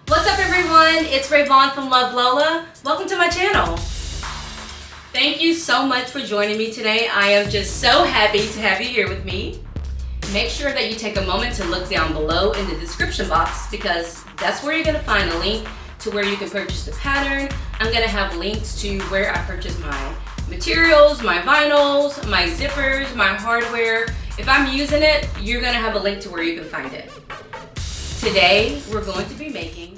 What's up everyone? It's Rayvon from Love Lola. Welcome to my channel. Thank you so much for joining me today. I am just so happy to have you here with me. Make sure that you take a moment to look down below in the description box because that's where you're gonna find a link to where you can purchase the pattern. I'm gonna have links to where I purchase my materials, my vinyls, my zippers, my hardware. If I'm using it, you're gonna have a link to where you can find it. Today, we're going to be making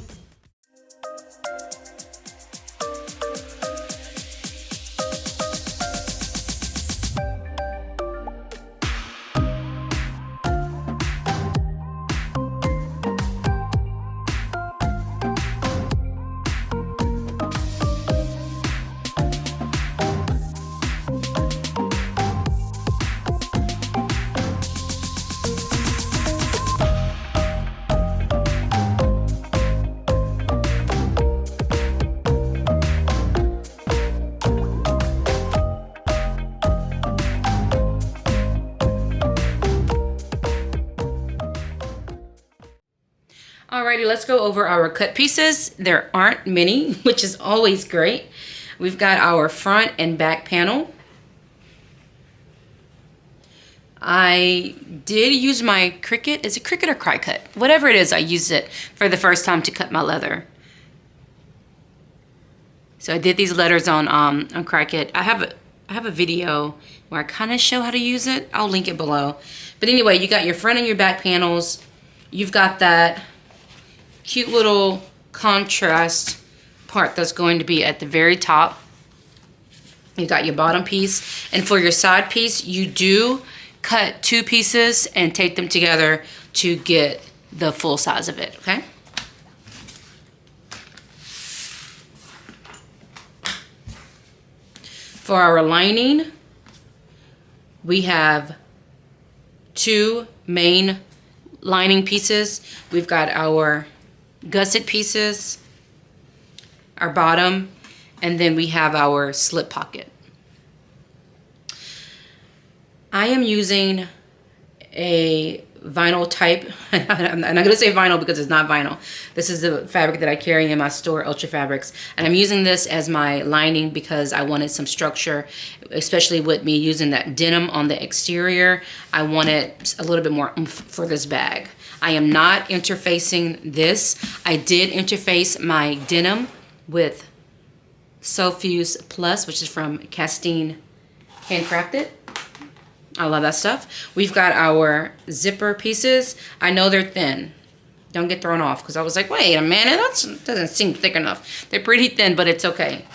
Alrighty, let's go over our cut pieces. There aren't many, which is always great. We've got our front and back panel. I did use my Cricut. Is it Cricut or Cricut? Whatever it is, I used it for the first time to cut my leather. So I did these letters on Cricut. I have a video where I kind of show how to use it. I'll link it below. But anyway, you got your front and your back panels. You've got that cute little contrast part that's going to be at the very top. You got your bottom piece, and for your side piece you do cut two pieces and take them together to get the full size of it, okay? For our lining, we have two main lining pieces. We've got our gusset pieces, our bottom, and then we have our slip pocket. I am using a vinyl type. I'm not gonna say vinyl because it's not vinyl. This is the fabric that I carry in my store, Ultra Fabrics, and I'm using this as my lining because I wanted some structure, especially with me using that denim on the exterior. I wanted a little bit more oomph for this bag. I am not interfacing this. I did interface my denim with Fuse Plus, which is from Castine Handcrafted. I love that stuff. We've got our zipper pieces. I know they're thin. Don't get thrown off because I was like, wait a minute, that doesn't seem thick enough. They're pretty thin, but it's okay.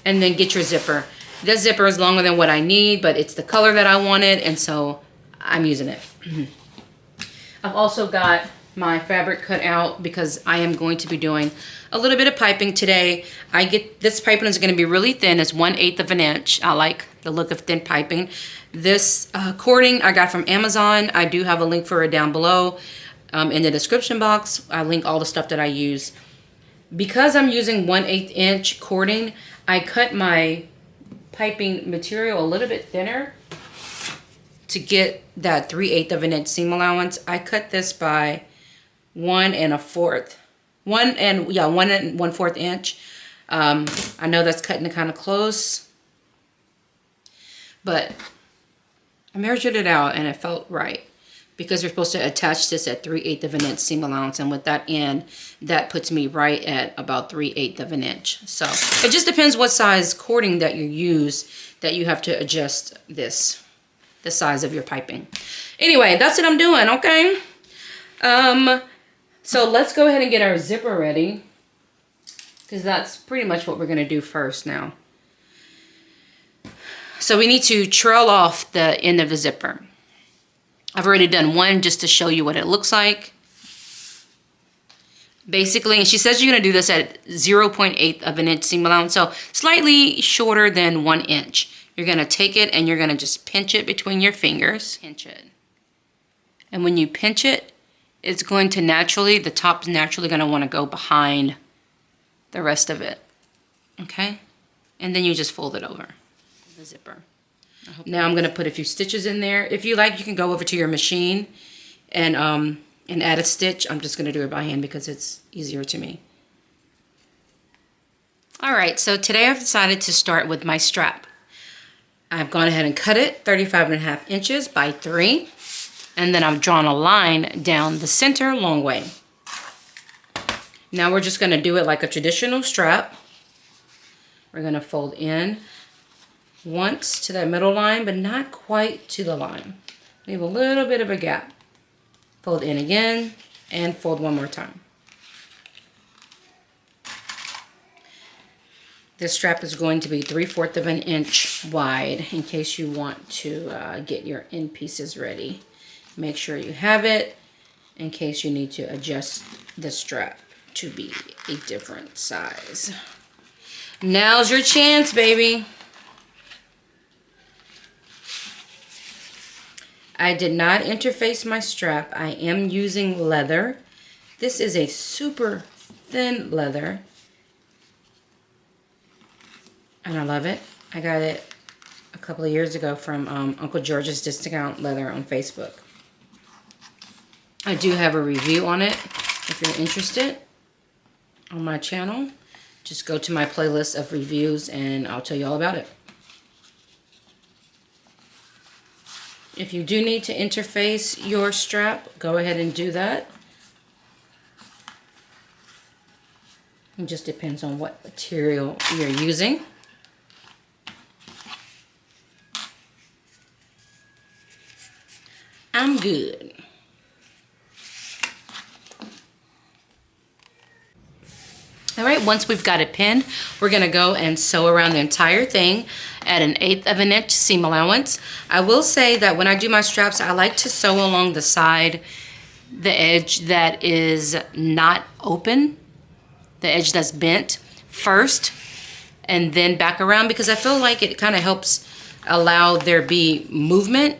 And then get your zipper. This zipper is longer than what I need, but it's the color that I wanted, and so I'm using it. I've also got my fabric cut out because I am going to be doing a little bit of piping today. This piping is going to be really thin. It's 1/8 of an inch. I like the look of thin piping. This cording I got from Amazon. I do have a link for it down below in the description box. I link all the stuff that I use. Because I'm using 1/8 inch cording, I cut my piping material a little bit thinner to get that 3/8 of an inch seam allowance. I cut this by 1 1/4 inch. I know that's cutting it kind of close, but I measured it out and it felt right because you're supposed to attach this at 3/8 of an inch seam allowance, and with that end, that puts me right at about 3/8 of an inch. So it just depends what size cording that you use that you have to adjust the size of your piping. Anyway, that's what I'm doing, okay? So let's go ahead and get our zipper ready because that's pretty much what we're gonna do first now. So we need to trail off the end of the zipper. I've already done one just to show you what it looks like. Basically, and she says you're gonna do this at 0.8 of an inch seam allowance, so slightly shorter than 1 inch. You're gonna take it and you're gonna just pinch it between your fingers. Pinch it. And when you pinch it, it's going to naturally, the top's naturally gonna wanna go behind the rest of it, okay? And then you just fold it over the zipper. Now I'm gonna put a few stitches in there. If you like, you can go over to your machine and add a stitch. I'm just gonna do it by hand because it's easier to me. All right, so today I've decided to start with my strap. I've gone ahead and cut it 35.5 inches by 3, and then I've drawn a line down the center long way. Now we're just gonna do it like a traditional strap. We're gonna fold in once to that middle line, but not quite to the line. Leave a little bit of a gap. Fold in again, and fold one more time. This strap is going to be 3/4 of an inch wide in case you want to get your end pieces ready. Make sure you have it in case you need to adjust the strap to be a different size. Now's your chance, baby. I did not interface my strap. I am using leather. This is a super thin leather. And I love it. I got it a couple of years ago from Uncle George's Discount Leather on Facebook. I do have a review on it if you're interested on my channel. Just go to my playlist of reviews and I'll tell you all about it. If you do need to interface your strap, go ahead and do that. It just depends on what material you're using. I'm good. All right, once we've got it pinned, we're gonna go and sew around the entire thing at 1/8 of an inch seam allowance. I will say that when I do my straps, I like to sew along the side, the edge that is not open, the edge that's bent first, and then back around, because I feel like it kind of helps allow there to be movement,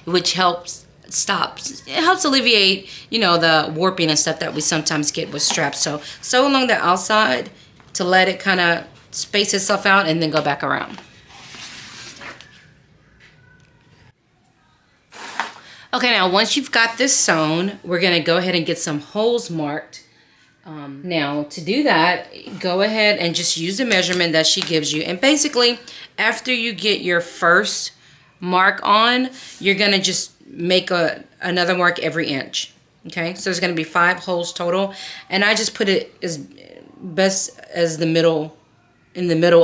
which helps it helps alleviate, you know, the warping and stuff that we sometimes get with straps. So sew along the outside to let it kind of space itself out and then go back around. Okay, now once you've got this sewn, we're gonna go ahead and get some holes marked. Now to do that, go ahead and just use the measurement that she gives you. And basically, after you get your first mark on, you're gonna just make another mark every inch. Okay, so there's gonna be 5 holes total, and I just put it as best as in the middle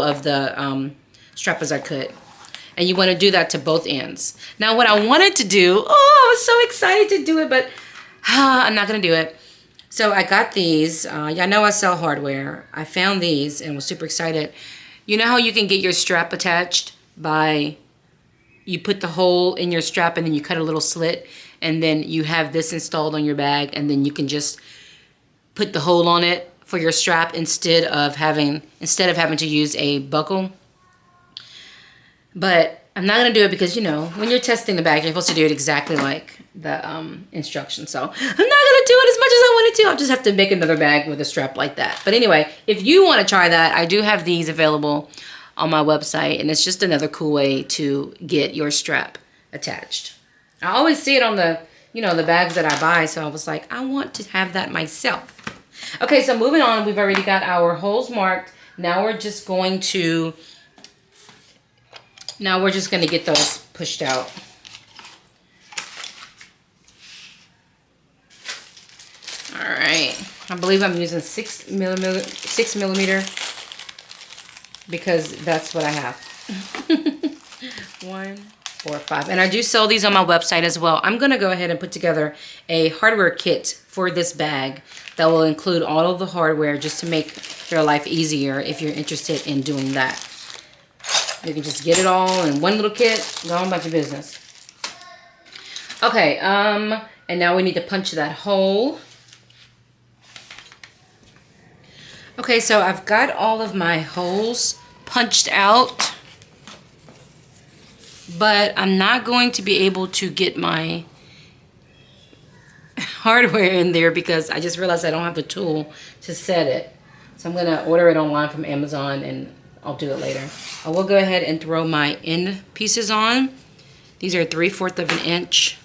of the strap as I could. And you want to do that to both ends. Now what I wanted to do, I was so excited to do it, but I'm not gonna do it. So I got these. Y'all know I sell hardware. I found these and was super excited. You know how you can get your strap attached by, you put the hole in your strap and then you cut a little slit, and then you have this installed on your bag, and then you can just put the hole on it for your strap instead of having to use a buckle. But I'm not gonna do it because, you know, when you're testing the bag, you're supposed to do it exactly like the instructions. So I'm not gonna do it as much as I wanted to. I'll just have to make another bag with a strap like that. But anyway, if you want to try that, I do have these available on my website, and it's just another cool way to get your strap attached. I always see it on the, you know, the bags that I buy, so I was like, I want to have that myself. Okay, so moving on, we've already got our holes marked. Now we're just going to get those pushed out. All right, I believe I'm using 6 millimeter because that's what I have. 1, 4, 5, and I do sell these on my website as well. I'm gonna go ahead and put together a hardware kit for this bag that will include all of the hardware, just to make your life easier if you're interested in doing that. You can just get it all in one little kit, go on about your business. Okay, and now we need to punch that hole. Okay, so I've got all of my holes punched out, but I'm not going to be able to get my hardware in there because I just realized I don't have the tool to set it. So I'm gonna order it online from Amazon and I'll do it later. I will go ahead and throw my end pieces on. These are 3/4 of an inch.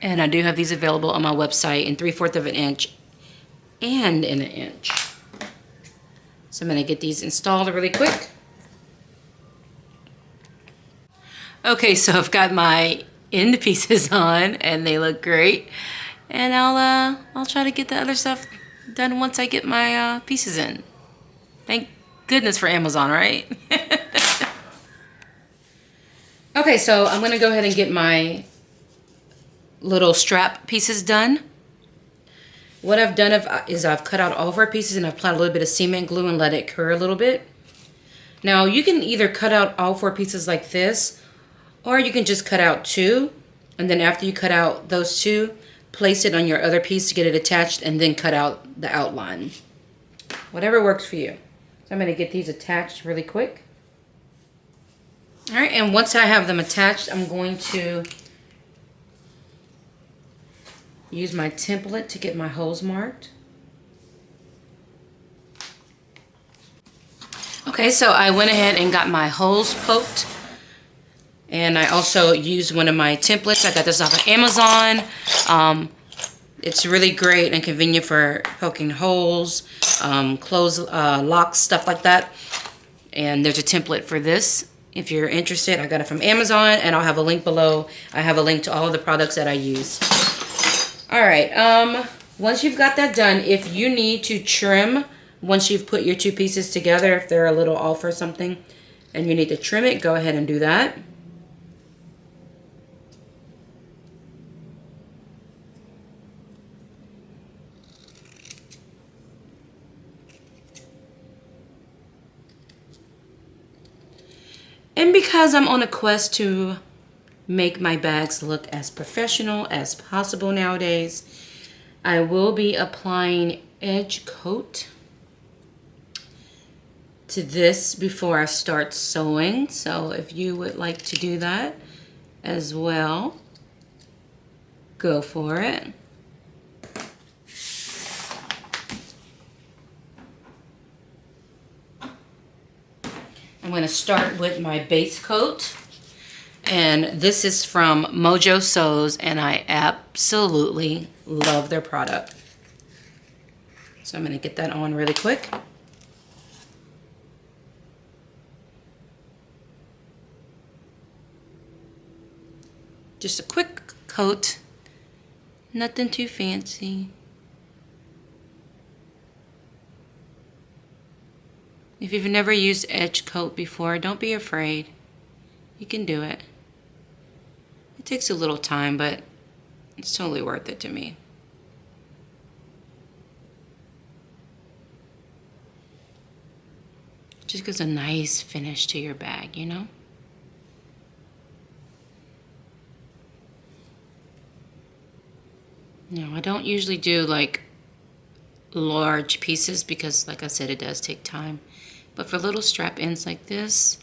And I do have these available on my website in 3/4 of an inch and in an inch. So I'm gonna get these installed really quick. Okay, so I've got my end pieces on and they look great. And I'll try to get the other stuff done once I get my pieces in. Thank goodness for Amazon, right? Okay, so I'm gonna go ahead and get my little strap pieces done. What I've done is I've cut out all of our pieces and I've applied a little bit of cement glue and let it cure a little bit. Now you can either cut out all 4 pieces like this, or you can just cut out 2, and then after you cut out those 2, place it on your other piece to get it attached and then cut out the outline. Whatever works for you. So I'm gonna get these attached really quick. All right, and once I have them attached, I'm going to use my template to get my holes marked. Okay, so I went ahead and got my holes poked. And I also used one of my templates. I got this off of Amazon. It's really great and convenient for poking holes, close locks, stuff like that. And there's a template for this. If you're interested, I got it from Amazon, and I'll have a link below. I have a link to all of the products that I use. All right, once you've got that done, if you need to trim, once you've put your 2 pieces together, if they're a little off or something, and you need to trim it, go ahead and do that. And because I'm on a quest to make my bags look as professional as possible nowadays, I will be applying edge coat to this before I start sewing. So if you would like to do that as well, go for it. I'm going to start with my base coat, and this is from Mojo Sews, and I absolutely love their product. So I'm going to get that on really quick. Just a quick coat, nothing too fancy. If you've never used edge coat before, don't be afraid. You can do it. It takes a little time, but it's totally worth it to me. Just gives a nice finish to your bag, you know? No, I don't usually do like large pieces because, like I said, it does take time. But for little strap ends like this,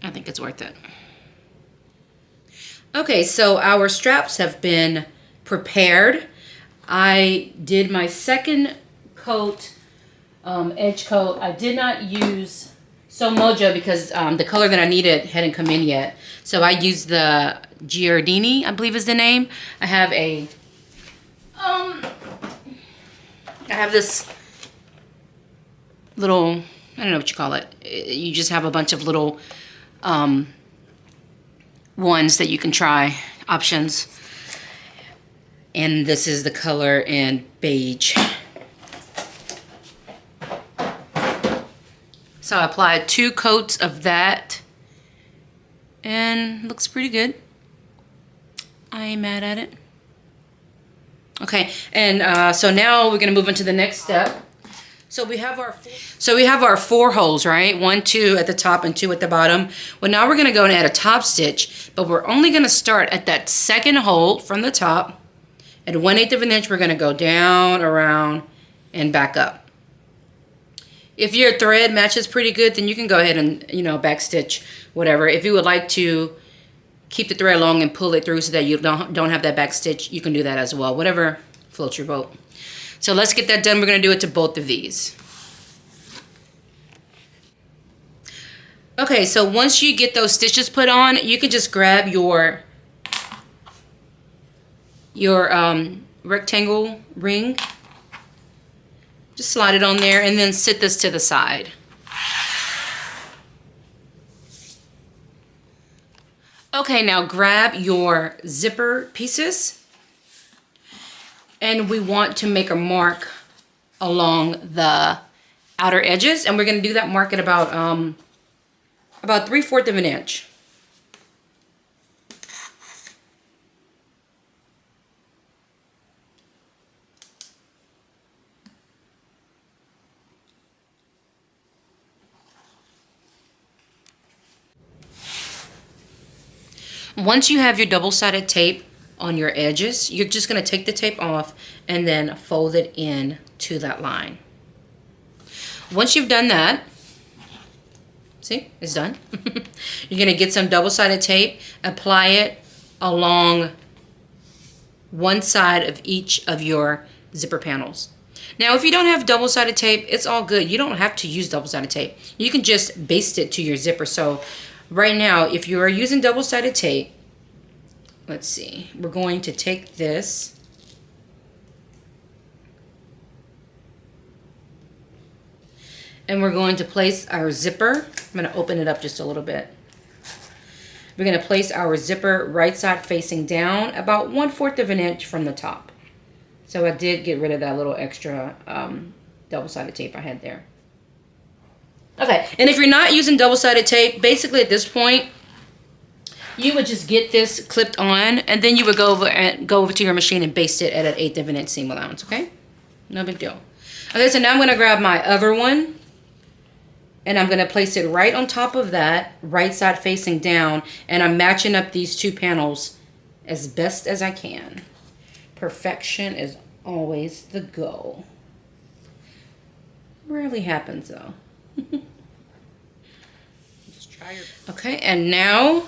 I think it's worth it. Okay, so our straps have been prepared. I did my second coat, edge coat. I did not use Sew Mojo because the color that I needed hadn't come in yet. So I used the Giardini, I believe is the name. I have a I have this little, I don't know what you call it. You just have a bunch of little ones that you can try, options. And this is the color in beige. So I applied 2 coats of that, and it looks pretty good. I ain't mad at it. Okay, and so now we're gonna move into the next step. So we have our 4 holes, right? 1, 2 at the top and 2 at the bottom. Well, now we're gonna go and add a top stitch, but we're only gonna start at that second hole from the top. At 1/8 of an inch, we're gonna go down, around, and back up. If your thread matches pretty good, then you can go ahead and, you know, back stitch, whatever. If you would like to keep the thread long and pull it through so that you don't have that back stitch, you can do that as well. Whatever floats your boat. So let's get that done. We're going to do it to both of these. Okay, so once you get those stitches put on, you can just grab your your rectangle ring. Just slide it on there and then sit this to the side. Okay, now grab your zipper pieces, and we want to make a mark along the outer edges, and we're going to do that mark at about 3/4 of an inch. Once you have your double-sided tape on your edges, you're just going to take the tape off and then fold it in to that line. Once you've done that, see, it's done. You're going to get some double-sided tape, apply it along one side of each of your zipper panels. Now, if you don't have double-sided tape, it's all good. You don't have to use double-sided tape. You can just baste it to your zipper. So right now, if you are using double-sided tape, let's see, we're going to take this and we're going to place our zipper. I'm going to open it up just a little bit. We're going to place our zipper right side facing down about 1/4 of an inch from the top. So I did get rid of that little extra double-sided tape I had there. Okay, and if you're not using double-sided tape, basically at this point, you would just get this clipped on, and then you would go over to your machine and baste it at an 1/8 of an inch seam allowance, okay? No big deal. Okay, so now I'm gonna grab my other one, and I'm gonna place it right on top of that, right side facing down, and I'm matching up these two panels as best as I can. Perfection is always the goal. Rarely happens though. Okay, and now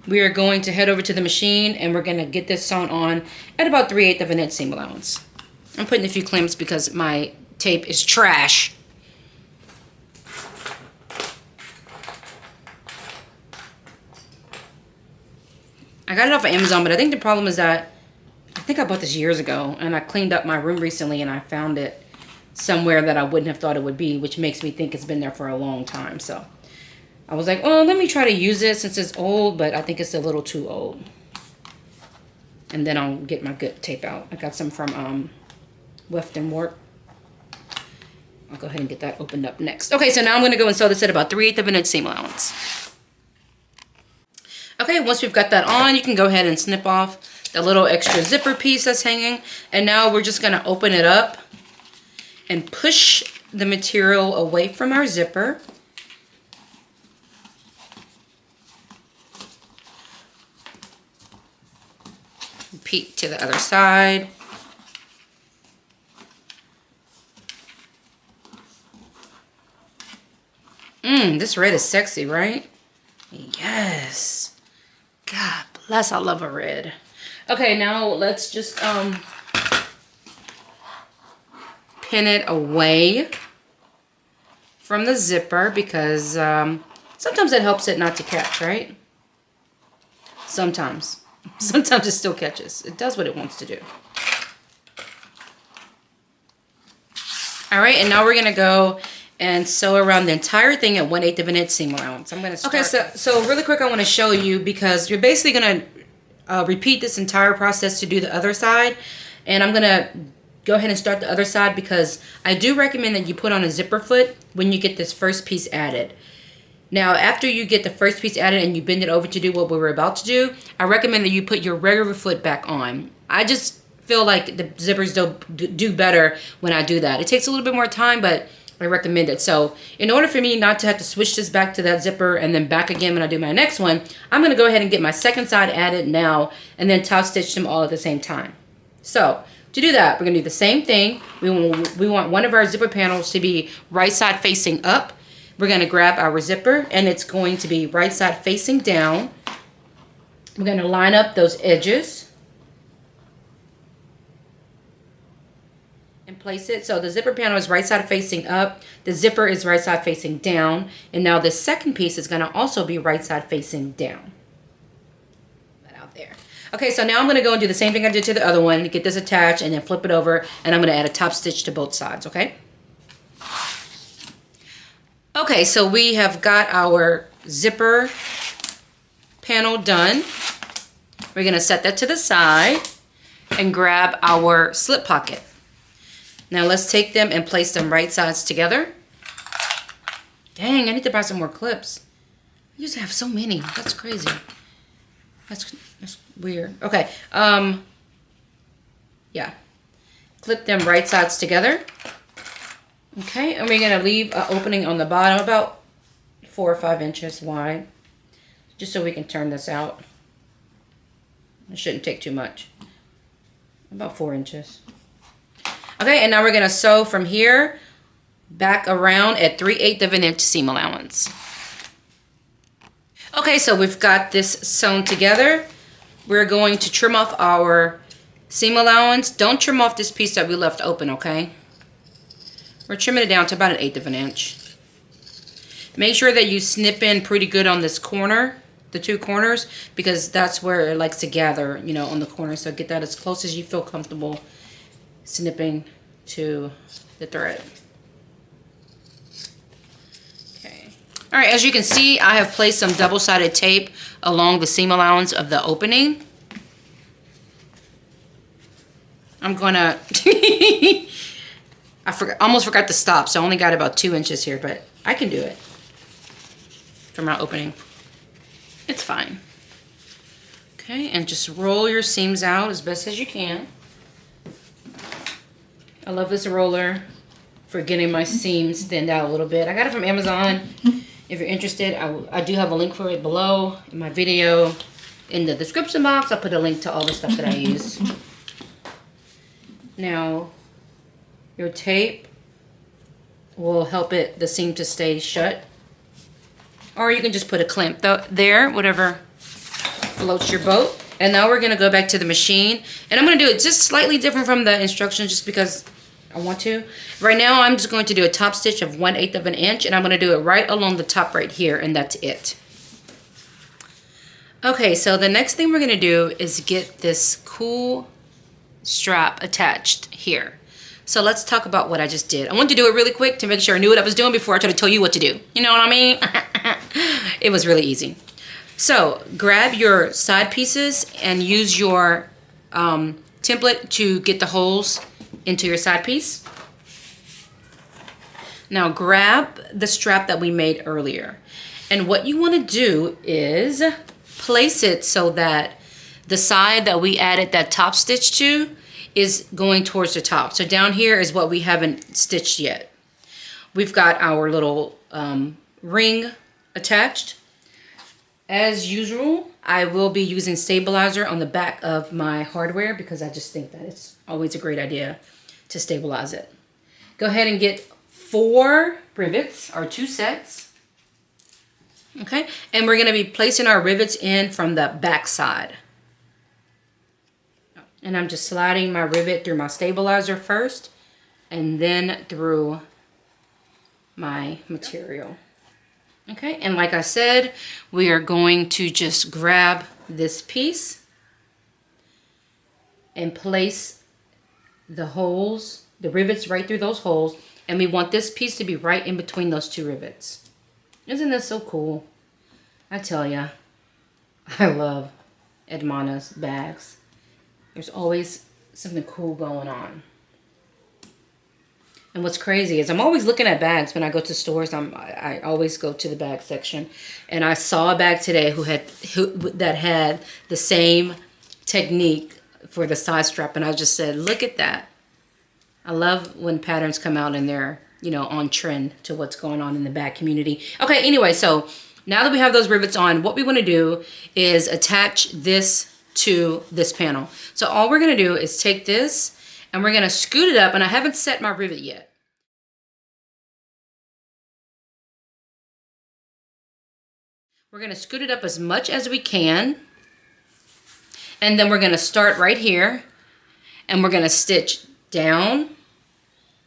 we are going to head over to the machine and we're going to get this sewn on at about 3/8 of an inch seam allowance. I'm putting a few clamps because my tape is trash. I got it off of Amazon, but I think the problem is that I think I bought this years ago and I cleaned up my room recently and I found it somewhere that I wouldn't have thought it would be, which makes me think it's been there for a long time. So I was like, oh, let me try to use it since it's old, but I think it's a little too old. And then I'll get my good tape out. I got some from Wefton Work. I'll go ahead and get that opened up next. Okay, so now I'm going to go and sew this at about 3/8 of an inch seam allowance. Okay, once we've got that on, you can go ahead and snip off the little extra zipper piece that's hanging. And now we're just going to open it up and push the material away from our zipper. Peek to the other side. This red is sexy, right? Yes. God bless, I love a red. Okay, now let's just pin it away from the zipper because sometimes it helps it not to catch, right? Sometimes. Sometimes it still catches. It does what it wants to do. All right, and now we're gonna go and sew around the entire thing at 1/8 of an inch seam allowance. I'm gonna start. Okay, so really quick, I want to show you because you're basically gonna repeat this entire process to do the other side, and I'm gonna go ahead and start the other side because I do recommend that you put on a zipper foot when you get this first piece added. Now, after you get the first piece added and you bend it over to do what we were about to do, I recommend that you put your regular foot back on. I just feel like the zippers do better when I do that. It takes a little bit more time, but I recommend it. So in order for me not to have to switch this back to that zipper and then back again when I do my next one, I'm going to go ahead and get my second side added now and then top stitch them all at the same time. So to do that, we're going to do the same thing. We want one of our zipper panels to be right side facing up. We're going to grab our zipper and it's going to be right side facing down. We're going to line up those edges and place it. So the zipper panel is right side facing up. The zipper is right side facing down. And now the second piece is going to also be right side facing down. That out there. Okay, so now I'm gonna go and do the same thing I did to the other one, get this attached and then flip it over, and I'm gonna add a top stitch to both sides, okay? Okay, so we have got our zipper panel done. We're gonna set that to the side and grab our slip pocket. Now let's take them and place them right sides together. Dang, I need to buy some more clips. I used to have so many. That's crazy. That's weird. Okay. Yeah. Clip them right sides together. Okay, and we're gonna leave an opening on the bottom about 4 or 5 inches wide, just so we can turn this out. It shouldn't take too much. About 4 inches. Okay, and now we're gonna sew from here back around at 3/8 of an inch seam allowance. Okay, so we've got this sewn together. We're going to trim off our seam allowance. Don't trim off this piece that we left open, okay? We're trimming it down to about 1/8 of an inch. Make sure that you snip in pretty good on this corner, the 2 corners, because that's where it likes to gather, you know, on the corner. So get that as close as you feel comfortable snipping to the thread. Okay. All right, as you can see, I have placed some double-sided tape along the seam allowance of the opening. I'm gonna, almost forgot to stop, so I only got about 2 inches here, but I can do it from my opening. It's fine. Okay, and just roll your seams out as best as you can. I love this roller for getting my seams thinned out a little bit. I got it from Amazon. If you're interested, I do have a link for it below in my video. In the description box, I'll put a link to all the stuff that I use. Now, your tape will help the seam to stay shut. Or you can just put a clamp there, whatever floats your boat. And now we're gonna go back to the machine. And I'm gonna do it just slightly different from the instructions just because I want to. Right now, I'm just going to do a top stitch of 1/8 of an inch, and I'm gonna do it right along the top right here, and that's it. Okay, so the next thing we're gonna do is get this cool strap attached here. So let's talk about what I just did. I wanted to do it really quick to make sure I knew what I was doing before I tried to tell you what to do. You know what I mean? It was really easy. So grab your side pieces and use your template to get the holes into your side piece. Now grab the strap that we made earlier. And what you want to do is place it so that the side that we added that top stitch to is going towards the top. So down here is what we haven't stitched yet. We've got our little ring attached. As usual, I will be using stabilizer on the back of my hardware because I just think that it's always a great idea to stabilize it. Go ahead and get 4 rivets or 2 sets. Okay, and we're gonna be placing our rivets in from the back side. And I'm just sliding my rivet through my stabilizer first and then through my material. Okay, and like I said, we are going to just grab this piece and place the holes, the rivets right through those holes, and we want this piece to be right in between those 2 rivets. Isn't that so cool? I tell ya, I love Edmana's bags. There's always something cool going on. And what's crazy is I'm always looking at bags when I go to stores. I always go to the bag section, and I saw a bag today that had the same technique for the side strap, and I just said, "Look at that!" I love when patterns come out and they're, you know, on trend to what's going on in the bag community. Okay, anyway, so now that we have those rivets on, what we want to do is attach this to this panel. So all we're going to do is take this and we're going to scoot it up, and I haven't set my rivet yet. We're going to scoot it up as much as we can, and then we're going to start right here, and we're going to stitch down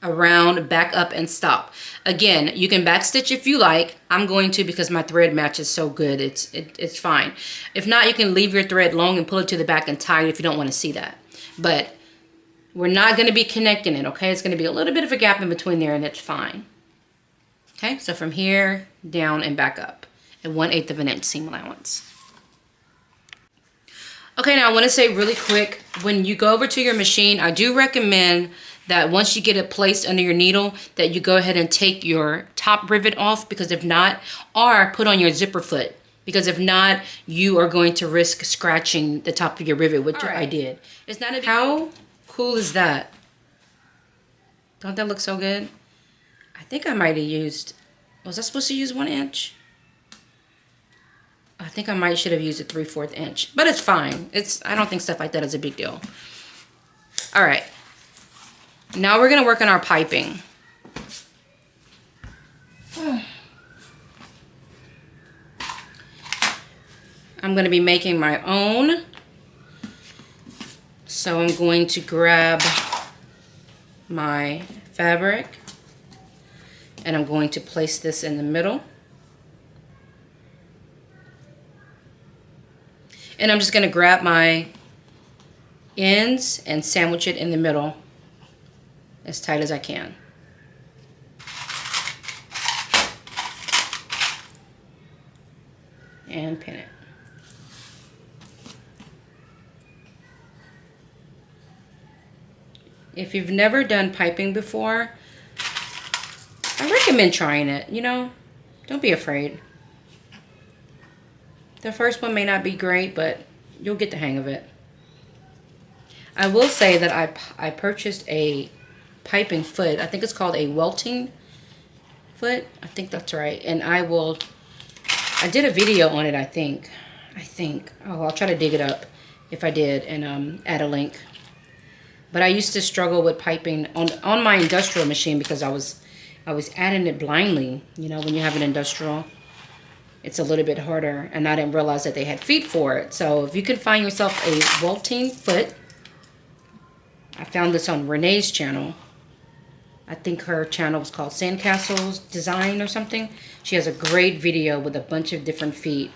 around, back up, and stop. Again, you can backstitch if you like. I'm going to because my thread match is so good. It's fine. If not, you can leave your thread long and pull it to the back and tie it if you don't want to see that. But we're not going to be connecting it, okay? It's going to be a little bit of a gap in between there, and it's fine. Okay, so from here, down, and back up at 1/8 of an inch seam allowance. Okay, now I want to say really quick, when you go over to your machine, I do recommend that once you get it placed under your needle, that you go ahead and take your top rivet off, because if not, or put on your zipper foot, because if not, you are going to risk scratching the top of your rivet, which I did. It's not a how cool is that? Don't that look so good? I think I might have used, was I supposed to use 1 inch? I think I should have used a 3/4 inch, but it's fine. I don't think stuff like that is a big deal. All right. Now we're gonna work on our piping. I'm gonna be making my own. So I'm going to grab my fabric and I'm going to place this in the middle. And I'm just going to grab my ends and sandwich it in the middle as tight as I can. And pin it. If you've never done piping before, I recommend trying it, you know? Don't be afraid. The first one may not be great, but you'll get the hang of it. I will say that I purchased a piping foot. I think it's called a welting foot. I think that's right. And I did a video on it, I think. Oh, I'll try to dig it up if I did and add a link. But I used to struggle with piping on my industrial machine because I was adding it blindly. You know, when you have an industrial, it's a little bit harder, and I didn't realize that they had feet for it. So if you can find yourself a welting foot, I found this on Renee's channel. I think her channel was called Sandcastle Design or something. She has a great video with a bunch of different feet,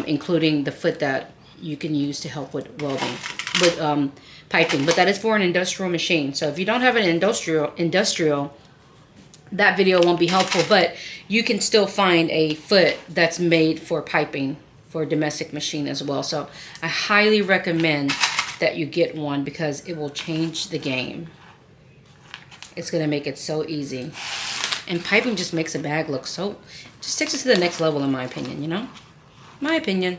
including the foot that you can use to help with welding, with piping. But that is for an industrial machine. So if you don't have an industrial, that video won't be helpful, but you can still find a foot that's made for piping for a domestic machine as well. So I highly recommend that you get one because it will change the game. It's gonna make it so easy. And piping just makes a bag look so, just takes it to the next level in my opinion, you know? My opinion.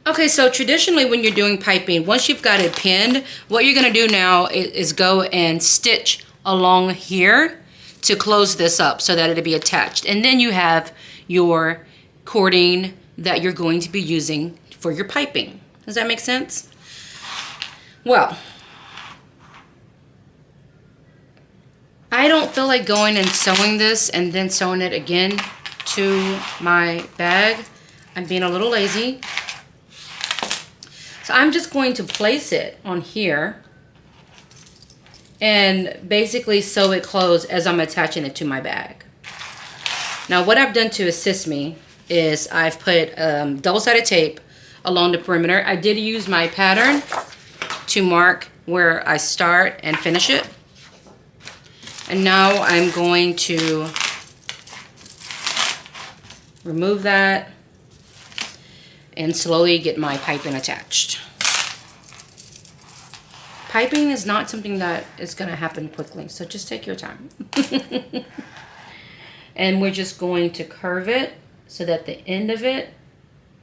Okay, so traditionally when you're doing piping, once you've got it pinned, what you're gonna do now is go and stitch along here to close this up so that it'll be attached. And then you have your cording that you're going to be using for your piping. Does that make sense? Well, I don't feel like going and sewing this and then sewing it again to my bag. I'm being a little lazy. So I'm just going to place it on here and basically sew it closed as I'm attaching it to my bag. Now what I've done to assist me is I've put double-sided tape along the perimeter. I did use my pattern to mark where I start and finish it. And now I'm going to remove that and slowly get my piping attached. Piping is not something that is going to happen quickly, so just take your time. And we're just going to curve it so that the end of it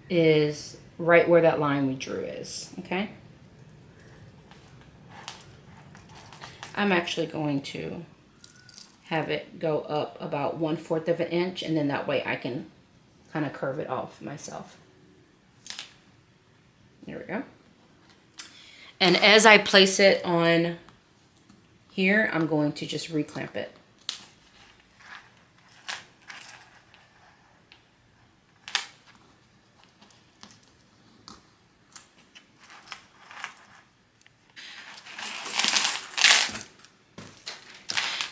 is right where that line we drew is, okay? I'm actually going to have it go up about 1/4 of an inch, and then that way I can kind of curve it off myself. There we go. And as I place it on here, I'm going to just reclamp it.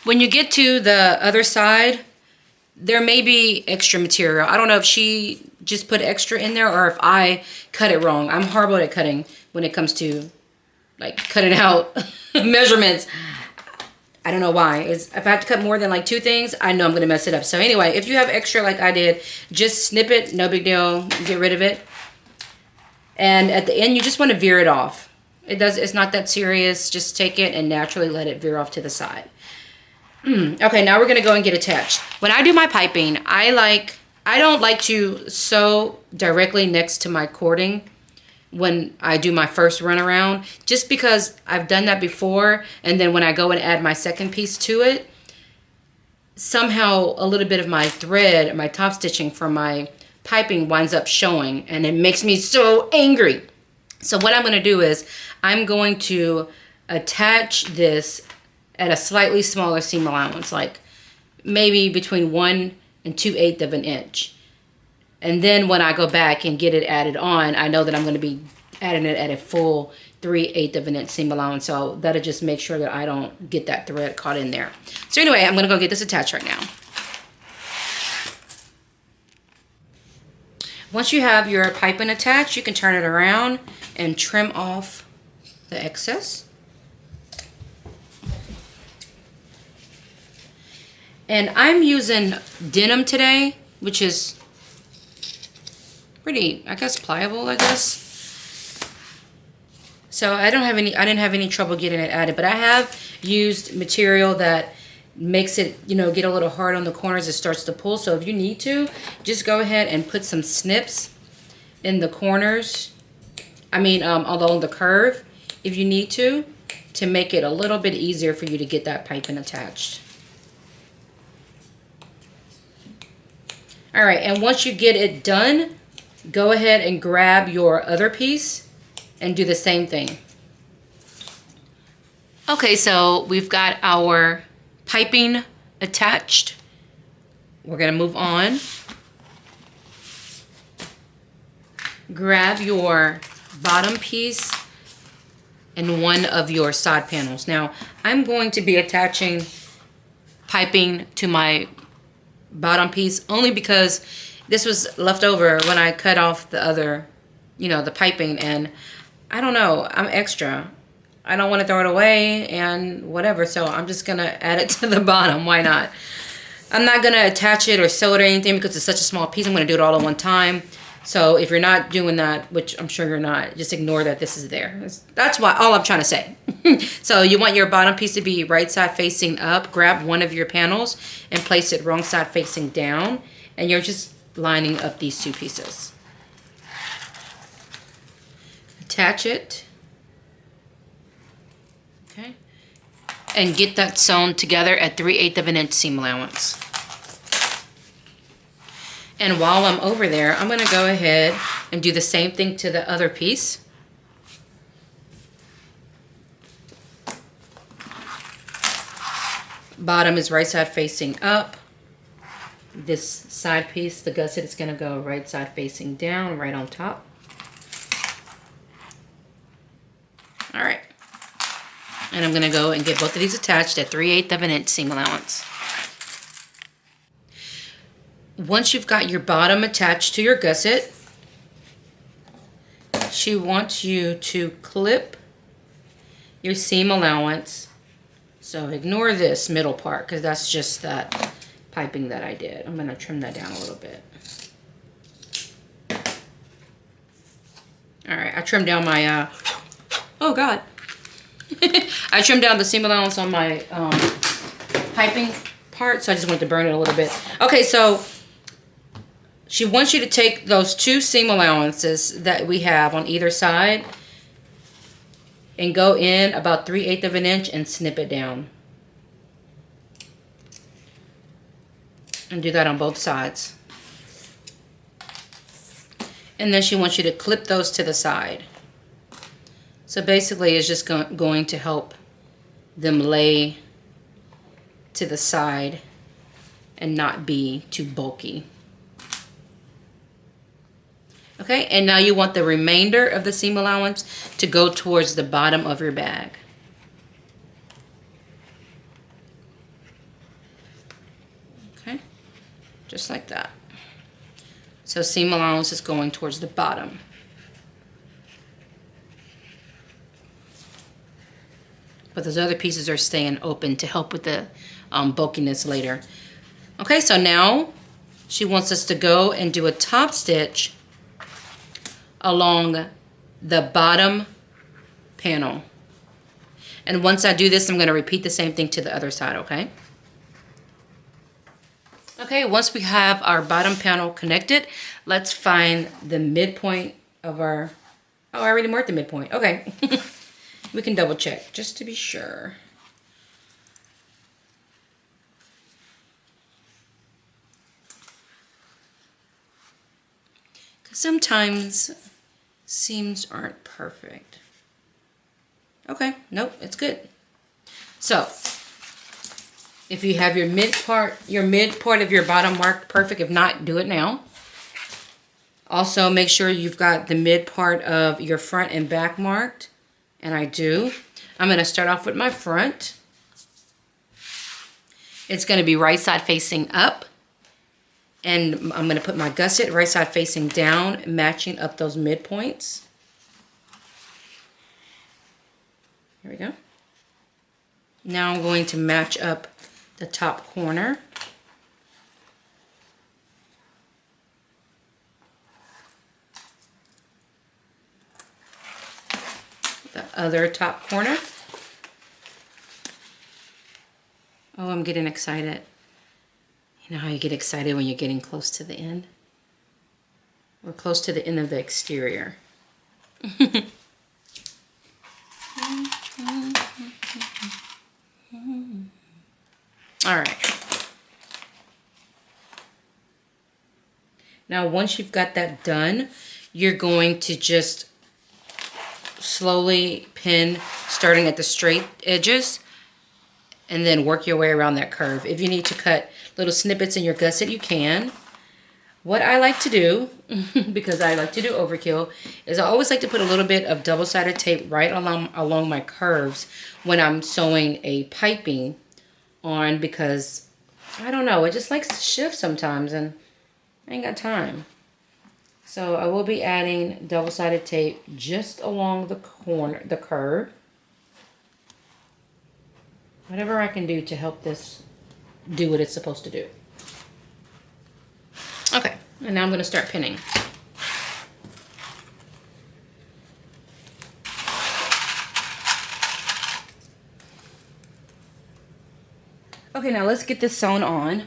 When you get to the other side, there may be extra material. I don't know if she just put extra in there or if I cut it wrong. I'm horrible at cutting when it comes to like cutting out measurements. I don't know why. If I have to cut more than like 2 things, I know I'm going to mess it up. So anyway, if you have extra like I did, just snip it. No big deal. Get rid of it. And at the end, you just want to veer it off. It's not that serious. Just take it and naturally let it veer off to the side. Okay, now we're going to go and get attached. When I do my piping, I don't like to sew directly next to my cording when I do my first run around, just because I've done that before, and then when I go and add my second piece to it, somehow a little bit of my thread, my top stitching from my piping winds up showing, and it makes me so angry. So what I'm going to do is I'm going to attach this at a slightly smaller seam allowance, like maybe between 1 and 2/8 of an inch. And then when I go back and get it added on, I know that I'm going to be adding it at a full 3/8 of an inch seam allowance. So that'll just make sure that I don't get that thread caught in there. So anyway, I'm going to go get this attached right now. Once you have your piping attached, you can turn it around and trim off the excess. And I'm using denim today, which is pretty, I guess, pliable, I guess. So I didn't have any trouble getting it added, but I have used material that makes it, you know, get a little hard on the corners. It starts to pull. So if you need to, just go ahead and put some snips in the corners. Along the curve, if you need to make it a little bit easier for you to get that piping attached. All right, and once you get it done, go ahead and grab your other piece and do the same thing. Okay, so we've got our piping attached. We're gonna move on. Grab your bottom piece and one of your side panels. Now, I'm going to be attaching piping to my bottom piece only because this was left over when I cut off the other, the piping, and I don't know, I'm extra. I don't want to throw it away and whatever, so I'm just gonna add it to the bottom. Why not? I'm not gonna attach it or sew it or anything because it's such a small piece. I'm gonna do it all at one time. So if you're not doing that, which I'm sure you're not, just ignore that this is there. That's all I'm trying to say. So you want your bottom piece to be right side facing up. Grab one of your panels and place it wrong side facing down. And you're just lining up these 2 pieces. Attach it. Okay. And get that sewn together at 3/8 of an inch seam allowance. And while I'm over there, I'm going to go ahead and do the same thing to the other piece. Bottom is right side facing up. This side piece, the gusset, is going to go right side facing down, right on top. All right. And I'm going to go and get both of these attached at 3/8 of an inch seam allowance. Once you've got your bottom attached to your gusset, she wants you to clip your seam allowance. So ignore this middle part because that's just that piping that I did. I'm going to trim that down a little bit. All right, I trimmed down my, oh God. I trimmed down the seam allowance on my piping part, so I just wanted to burn it a little bit. Okay, so she wants you to take those 2 seam allowances that we have on either side and go in about 3/8 of an inch and snip it down. And do that on both sides. And then she wants you to clip those to the side. So basically it's just going to help them lay to the side and not be too bulky. Okay, and now you want the remainder of the seam allowance to go towards the bottom of your bag. just like that. So seam allowance is going towards the bottom. But those other pieces are staying open to help with the bulkiness later. Okay, so now she wants us to go and do a top stitch along the bottom panel. And once I do this, I'm going to repeat the same thing to the other side, okay? Okay, once we have our bottom panel connected, let's find the midpoint of our... Oh, I already marked the midpoint. Okay. We can double check just to be sure. Because sometimes seams aren't perfect. Okay, nope, it's good. So, if you have your mid part of your bottom marked perfect, if not, do it now. Also, make sure you've got the mid part of your front and back marked. And I do. I'm going to start off with my front. It's going to be right side facing up. And I'm going to put my gusset right side facing down, matching up those midpoints. Here we go. Now I'm going to match up the top corner. The other top corner. Oh, I'm getting excited. You know how you get excited when you're getting close to the end? We're close to the end of the exterior. All right. Now, once you've got that done, you're going to just slowly pin, starting at the straight edges, and then work your way around that curve. If you need to cut little snippets in your gusset, you can. What I like to do, because I like to do overkill, is I always like to put a little bit of double-sided tape right along my curves when I'm sewing a piping on, because I don't know, it just likes to shift sometimes and I ain't got time. So I will be adding double-sided tape just along the corner, the curve. Whatever I can do to help this do what it's supposed to do. Okay, and now I'm going to start pinning. Okay, now let's get this sewn on.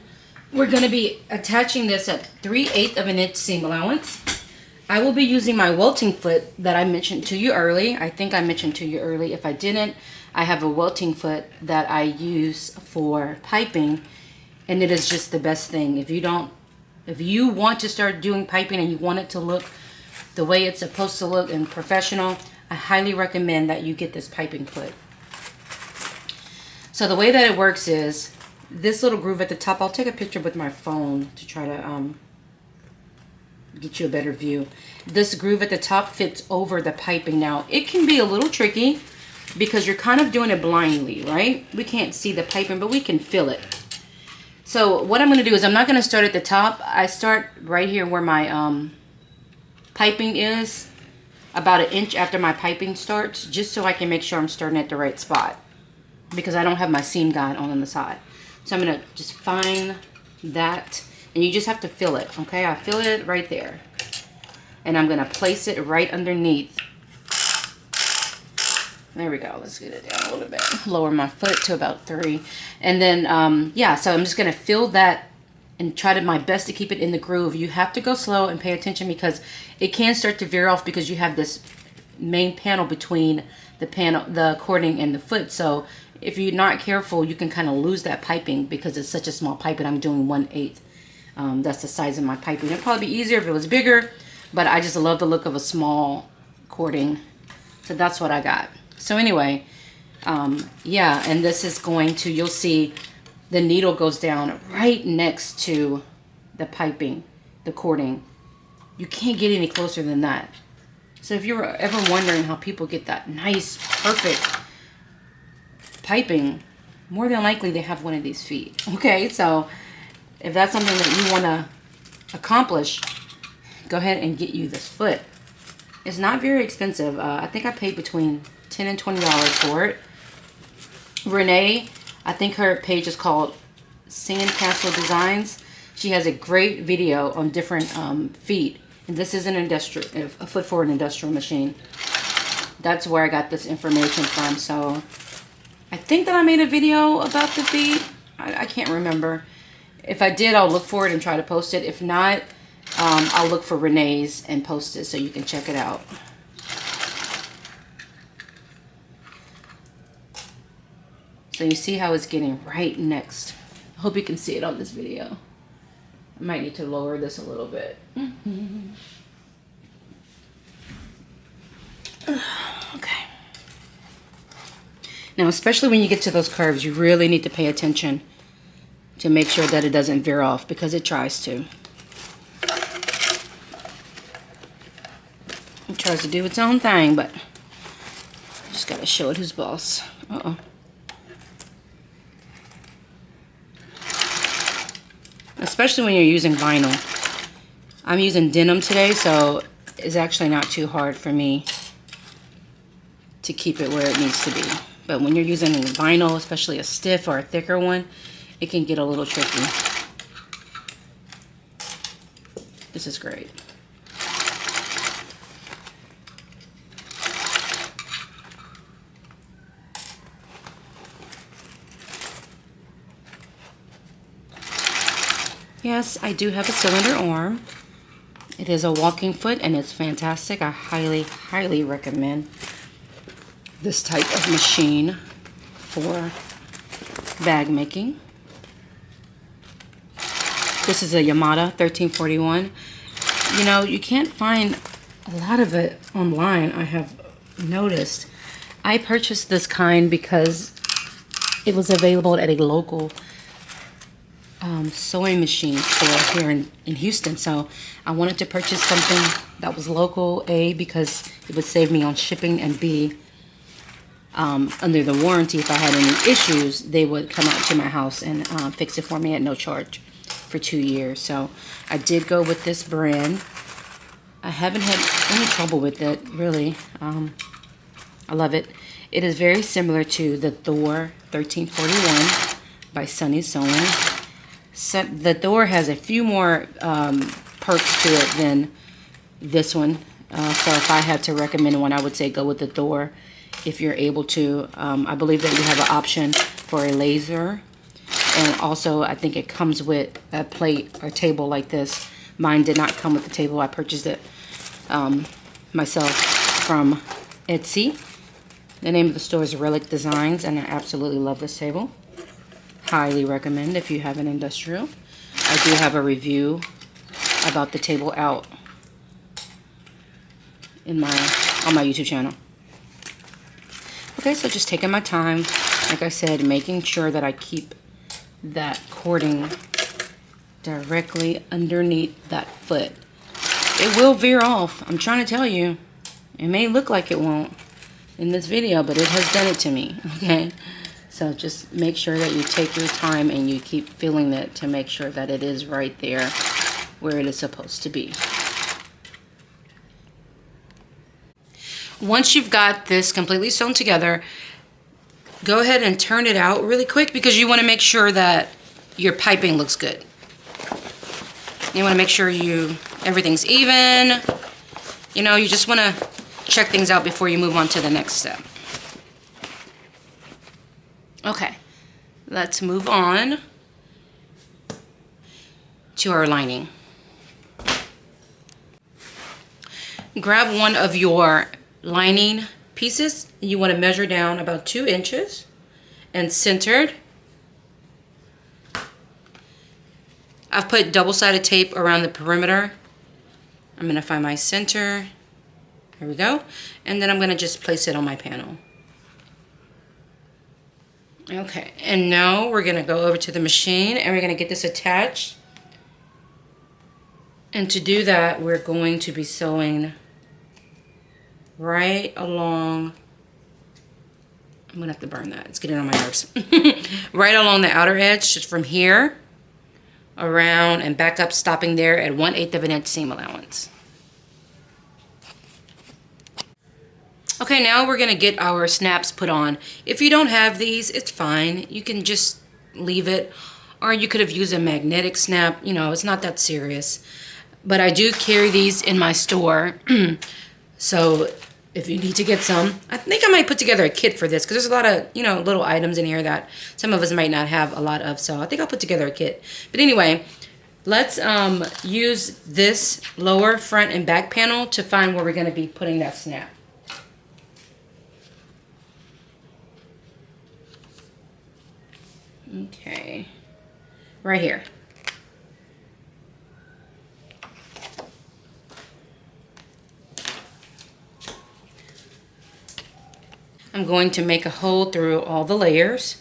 We're going to be attaching this at 3/8 of an inch seam allowance. I will be using my welting foot that I mentioned to you early. I think I mentioned to you early. If I didn't, I have a welting foot that I use for piping, and it is just the best thing. If you want to start doing piping and you want it to look the way it's supposed to look and professional, I highly recommend that you get this piping foot. So the way that it works is this little groove at the top. I'll take a picture with my phone to try to get you a better view. This groove at the top fits over the piping. Now, it can be a little tricky because you're kind of doing it blindly, right? We can't see the piping, but we can feel it. So what I'm going to do is I'm not going to start at the top. I start right here where my piping is, about 1 inch after my piping starts, just so I can make sure I'm starting at the right spot, because I don't have my seam guide on the side. So I'm going to just find that, and you just have to feel it, okay? I feel it right there. And I'm going to place it right underneath. There we go. Let's get it down a little bit. Lower my foot to about 3. And then, yeah, so I'm just going to feel that and try my best to keep it in the groove. You have to go slow and pay attention because it can start to veer off because you have this main panel between the cording and the foot. So if you're not careful, you can kind of lose that piping because it's such a small pipe and I'm doing 1/8. That's the size of my piping. It'd probably be easier if it was bigger, but I just love the look of a small cording. So that's what I got. So anyway, yeah, and this is going to, you'll see the needle goes down right next to the piping, the cording. You can't get any closer than that. So if you're ever wondering how people get that nice, perfect piping, more than likely they have one of these feet. Okay, so if that's something that you want to accomplish, go ahead and get you this foot. It's not very expensive. I think I paid between $10 and $20 for it. Renee, I think her page is called Sandcastle Designs. She has a great video on different feet. And this is a foot for an industrial machine. That's where I got this information from. So I think that I made a video about the feet. I can't remember. If I did, I'll look for it and try to post it. If not, I'll look for Renee's and post it so you can check it out. So you see how it's getting right next. I hope you can see it on this video. I might need to lower this a little bit. Okay. Now, especially when you get to those curves, you really need to pay attention to make sure that it doesn't veer off, because it tries to. It tries to do its own thing, but just gotta show it who's boss. Uh-oh. Especially when you're using vinyl. I'm using denim today, so it's actually not too hard for me to keep it where it needs to be. But when you're using vinyl, especially a stiff or a thicker one, it can get a little tricky. This is great. Yes, I do have a cylinder arm. It is a walking foot and it's fantastic. I highly, highly recommend this type of machine for bag making. This is a YAMATA 1341. You know, you can't find a lot of it online, I have noticed. I purchased this kind because it was available at a local sewing machine store here in Houston. So I wanted to purchase something that was local, A, because it would save me on shipping, and B, under the warranty, if I had any issues, they would come out to my house and fix it for me at no charge for 2 years. So I did go with this brand. I haven't had any trouble with it, really. I love it. It is very similar to the Thor 1341 by Sunny Sewing. So the Thor has a few more perks to it than this one. So if I had to recommend one, I would say go with the Thor if you're able to. I believe that you have an option for a laser. And also, I think it comes with a plate or table like this. Mine did not come with the table. I purchased it myself from Etsy. The name of the store is Relic Designs, and I absolutely love this table. Highly recommend if you have an industrial. I do have a review about the table out on my YouTube channel. Okay, so just taking my time, like I said, making sure that I keep that cording directly underneath that foot. It will veer off, I'm trying to tell you. It may look like it won't in this video, but it has done it to me, okay? So just make sure that you take your time and you keep feeling it to make sure that it is right there where it is supposed to be. Once you've got this completely sewn together, go ahead and turn it out really quick, because you want to make sure that your piping looks good. You want to make sure everything's even. You know, you just want to check things out before you move on to the next step. Okay, let's move on to our lining. Grab one of your lining pieces. You want to measure down about 2 inches and centered. I've put double-sided tape around the perimeter. I'm going to find my center. Here we go. And then I'm going to just place it on my panel. Okay, and now we're going to go over to the machine and we're going to get this attached. And to do that, we're going to be sewing right along, I'm going to have to burn that, it's getting on my nerves. Right along the outer edge, just from here around and back up, stopping there at 1/8 of an inch seam allowance. Okay, now we're gonna get our snaps put on. If you don't have these, it's fine. You can just leave it, or you could have used a magnetic snap. You know, it's not that serious. But I do carry these in my store. So if you need to get some, I think I might put together a kit for this, because there's a lot of, you know, little items in here that some of us might not have a lot of. So I think I'll put together a kit. But anyway, let's use this lower front and back panel to find where we're gonna be putting that snap. Okay, right here. I'm going to make a hole through all the layers.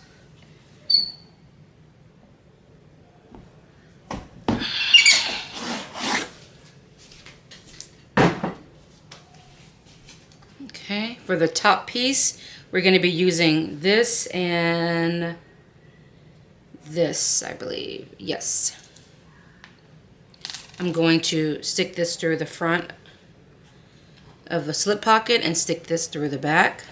Okay, for the top piece, we're going to be using this and this, I believe. Yes. I'm going to stick this through the front of the slip pocket and stick this through the back.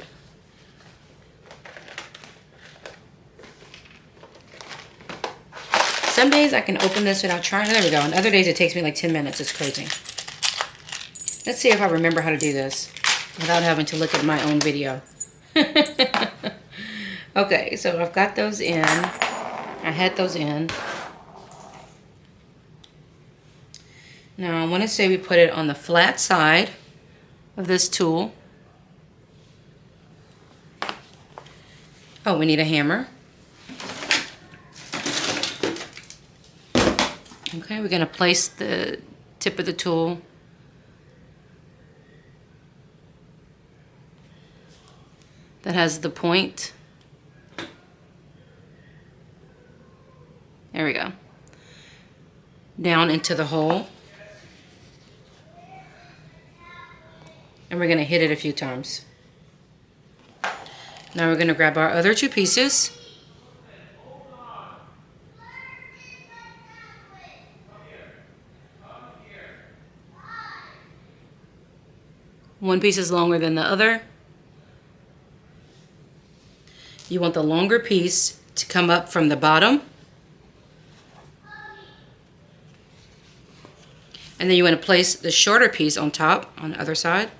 Some days I can open this without trying. There we go. And other days it takes me like 10 minutes. It's crazy. Let's see if I remember how to do this without having to look at my own video. Okay, so I've got those in. I had those in. Now I want to say we put it on the flat side of this tool. Oh, we need a hammer. Okay, we're going to place the tip of the tool that has the point. There we go. Down into the hole. And we're going to hit it a few times. Now we're going to grab our other two pieces. One piece is longer than the other. You want the longer piece to come up from the bottom. And then you want to place the shorter piece on top, on the other side.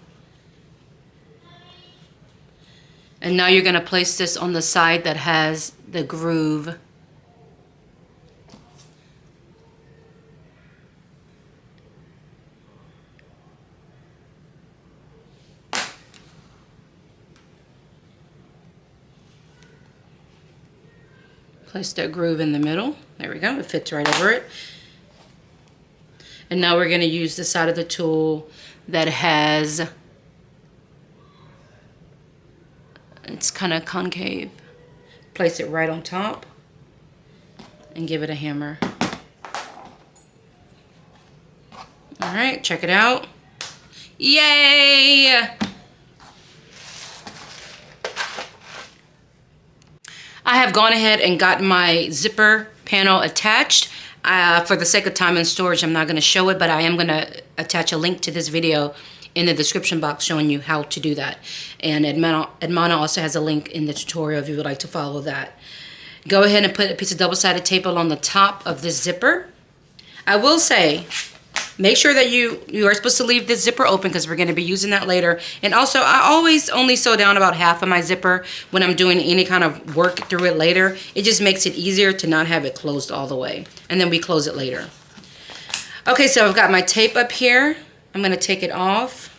And now you're going to place this on the side that has the groove. Place that groove in the middle. There we go. It fits right over it. And now we're going to use the side of the tool that has, it's kind of concave. Place it right on top and give it a hammer. All right, check it out. Yay! I have gone ahead and got my zipper panel attached. For the sake of time and storage, I'm not going to show it, but I am going to attach a link to this video in the description box showing you how to do that. And Edmana also has a link in the tutorial if you would like to follow that. Go ahead and put a piece of double-sided tape along the top of this zipper. I will say, make sure that you are supposed to leave this zipper open because we're going to be using that later. And also, I always only sew down about half of my zipper when I'm doing any kind of work through it later. It just makes it easier to not have it closed all the way. And then we close it later. Okay, so I've got my tape up here. I'm going to take it off.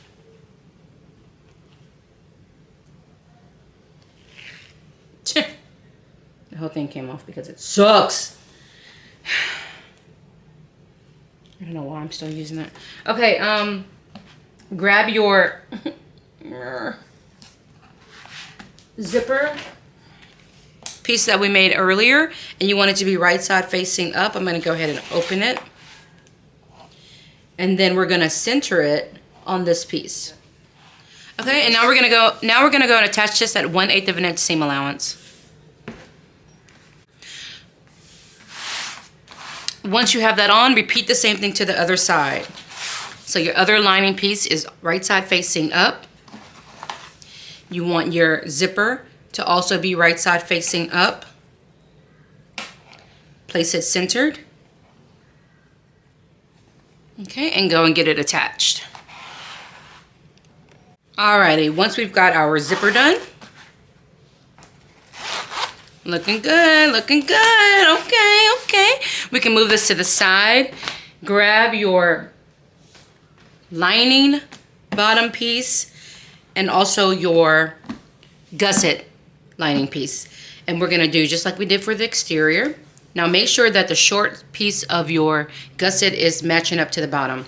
The whole thing came off because it sucks. I don't know why I'm still using that. Okay, grab your zipper piece that we made earlier, and you want it to be right side facing up. I'm going to go ahead and open it. And then we're going to center it on this piece. Okay, and now we're going to go and attach this at 1/8 of an inch seam allowance. Once you have that on, repeat the same thing to the other side. So your other lining piece is right side facing up. You want your zipper to also be right side facing up. Place it centered. Okay, and go and get it attached. Alrighty, once we've got our zipper done, looking good, looking good. Okay, okay. We can move this to the side. Grab your lining bottom piece and also your gusset lining piece. And we're gonna do just like we did for the exterior. Now make sure that the short piece of your gusset is matching up to the bottom.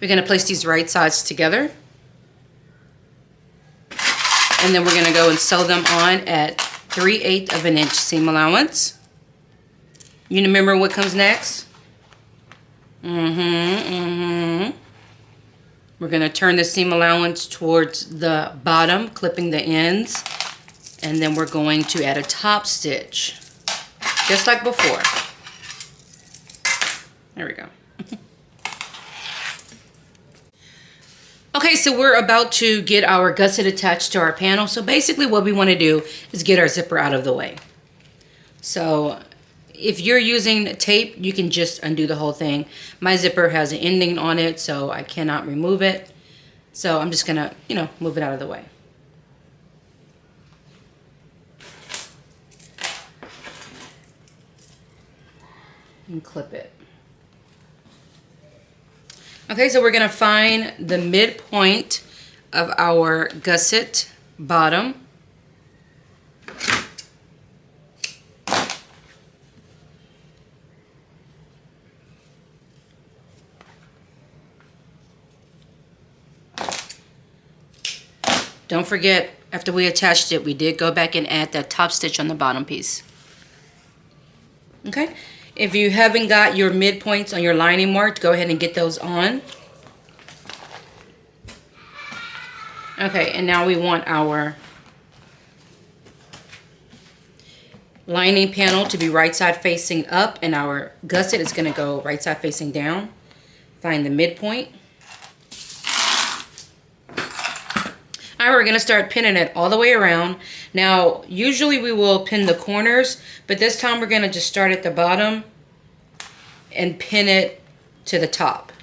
We're gonna place these right sides together. And then we're gonna go and sew them on at 3/8 of an inch seam allowance. You remember what comes next? We're gonna turn the seam allowance towards the bottom, clipping the ends. And then we're going to add a top stitch, just like before. There we go. Okay, so we're about to get our gusset attached to our panel. So basically what we want to do is get our zipper out of the way. So if you're using tape, you can just undo the whole thing. My zipper has an ending on it, so I cannot remove it. So I'm just gonna, move it out of the way. And clip it. Okay, so we're gonna find the midpoint of our gusset bottom. Don't forget, after we attached it, we did go back and add that top stitch on the bottom piece. Okay, if you haven't got your midpoints on your lining marked, go ahead and get those on. Okay, and now we want our lining panel to be right side facing up, and our gusset is going to go right side facing down. Find the midpoint. All right, we're going to start pinning it all the way around. Now, usually we will pin the corners, but this time we're going to just start at the bottom and pin it to the top,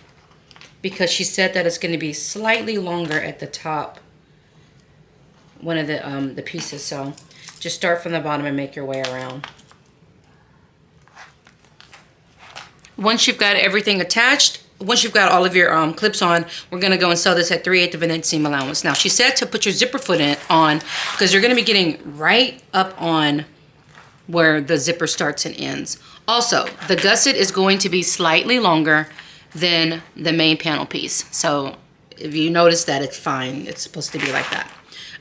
because she said that it's going to be slightly longer at the top, one of the pieces. So just start from the bottom and make your way around. Once you've got everything attached, once you've got all of your clips on, we're going to go and sew this at 3/8 of an inch seam allowance. Now, she said to put your zipper foot on, because you're going to be getting right up on where the zipper starts and ends. Also, the gusset is going to be slightly longer than the main panel piece. So if you notice that, it's fine. It's supposed to be like that.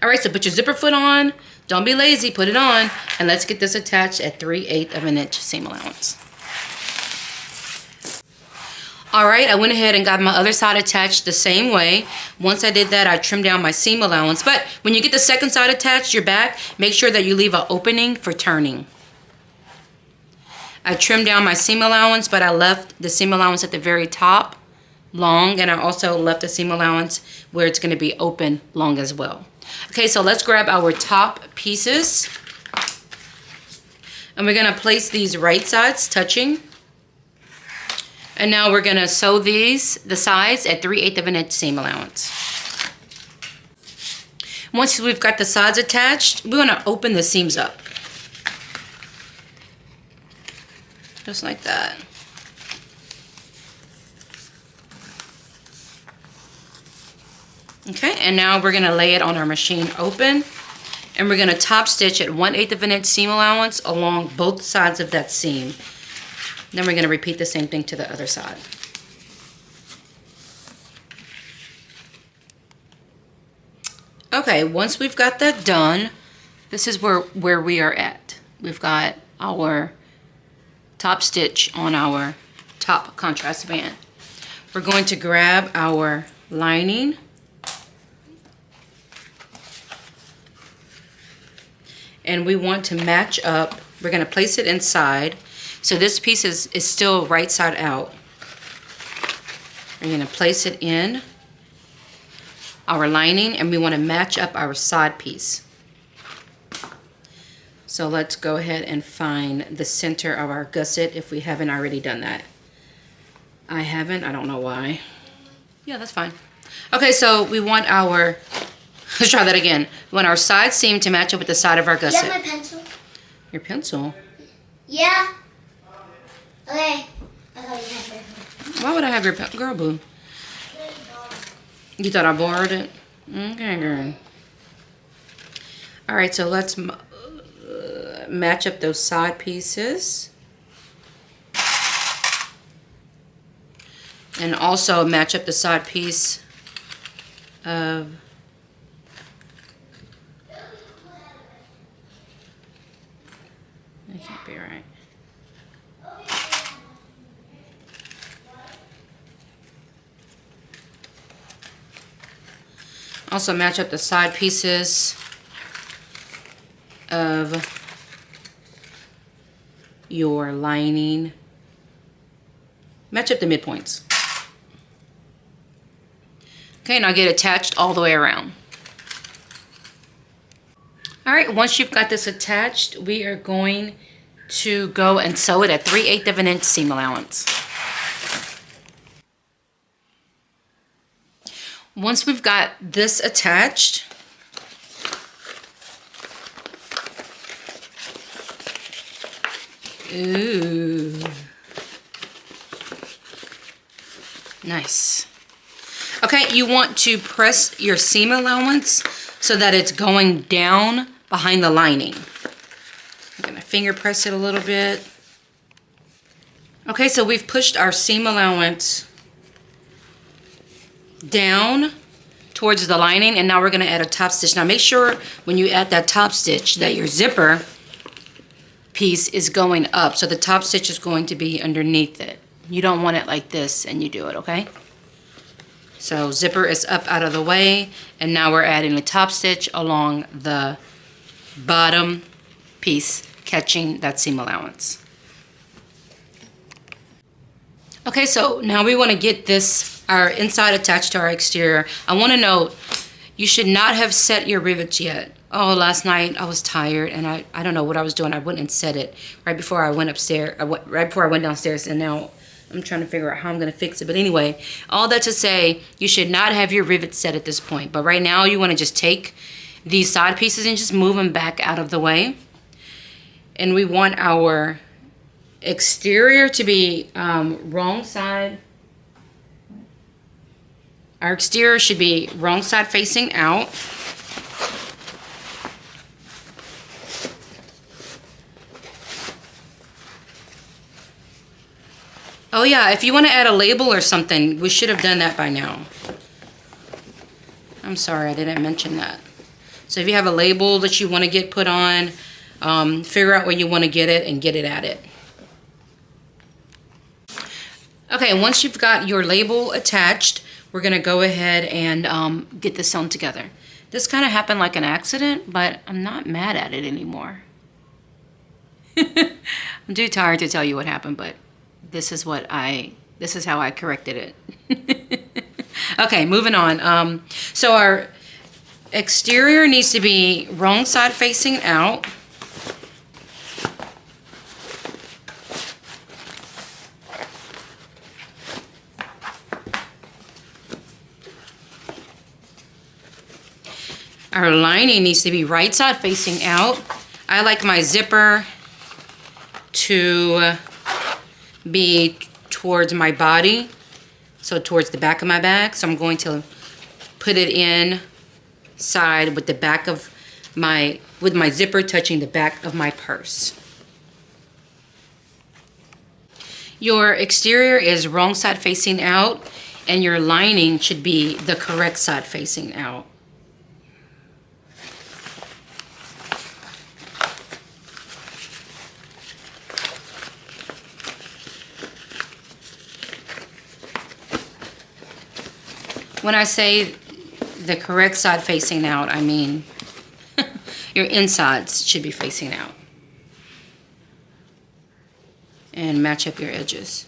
All right, so put your zipper foot on. Don't be lazy. Put it on. And let's get this attached at 3/8 of an inch seam allowance. All right, I went ahead and got my other side attached the same way. Once I did that, I trimmed down my seam allowance. But when you get the second side attached, your back, make sure that you leave an opening for turning. I trimmed down my seam allowance, but I left the seam allowance at the very top long, and I also left the seam allowance where it's going to be open long as well. Okay, so let's grab our top pieces, and we're going to place these right sides touching. And now we're going to sew the sides at 3/8 of an inch seam allowance. Once we've got the sides attached, we're going to open the seams up. Just like that. Okay, and now we're going to lay it on our machine open. And we're going to top stitch at 1/8 of an inch seam allowance along both sides of that seam. Then we're going to repeat the same thing to the other side. Okay, once we've got that done, this is where we are at. We've got our top stitch on our top contrast band. We're going to grab our lining, and we want to match up. We're going to place it inside. So this piece is still right side out. We're gonna place it in our lining, and we wanna match up our side piece. So let's go ahead and find the center of our gusset if we haven't already done that. I haven't, I don't know why. Yeah, that's fine. Okay, so we want our, let's try that again. We want our side seam to match up with the side of our gusset. You have my pencil? Your pencil? Yeah. Okay. I thought you had it. Why would I have your pencil? Girl, boo. You thought I borrowed it? Okay, girl. All right, so let's match up those side pieces. And also match up the side piece of that can't be right. Also match up the side pieces of your lining. Match up the midpoints. Okay, now get attached all the way around. All right, once you've got this attached, we are going to go and sew it at 3/8 of an inch seam allowance. Once we've got this attached, ooh, nice. Okay, you want to press your seam allowance so that it's going down behind the lining. I'm gonna finger press it a little bit. Okay, so we've pushed our seam allowance down towards the lining, and now we're gonna add a top stitch. Now make sure when you add that top stitch that your zipper piece is going up, so the top stitch is going to be underneath it. You don't want it like this and you do it, okay? So zipper is up out of the way, and now we're adding a top stitch along the bottom piece, catching that seam allowance. Okay, so now we want to get this, our inside attached to our exterior. I want to note, you should not have set your rivets yet. Oh, last night I was tired and I don't know what I was doing. I went and set it right before I went upstairs, right before I went downstairs, and now I'm trying to figure out how I'm going to fix it. But anyway, all that to say, you should not have your rivets set at this point. But right now, you want to just take these side pieces and just move them back out of the way. And we want our exterior to be wrong side. Our exterior should be wrong side facing out. Oh yeah, if you want to add a label or something, we should have done that by now. I'm sorry, I didn't mention that. So if you have a label that you want to get put on, figure out where you want to get it and get it added. Okay, once you've got your label attached, we're going to go ahead and get this sewn together. This kind of happened like an accident, but I'm not mad at it anymore. I'm too tired to tell you what happened, but this is how I corrected it. Okay, moving on. So our exterior needs to be wrong side facing out. Our lining needs to be right side facing out. I like my zipper to be towards my body, so towards the back of my bag. So I'm going to put it in side with the back of with my zipper touching the back of my purse. Your exterior is wrong side facing out, and your lining should be the correct side facing out. When I say the correct side facing out, I mean your insides should be facing out. and match up your edges.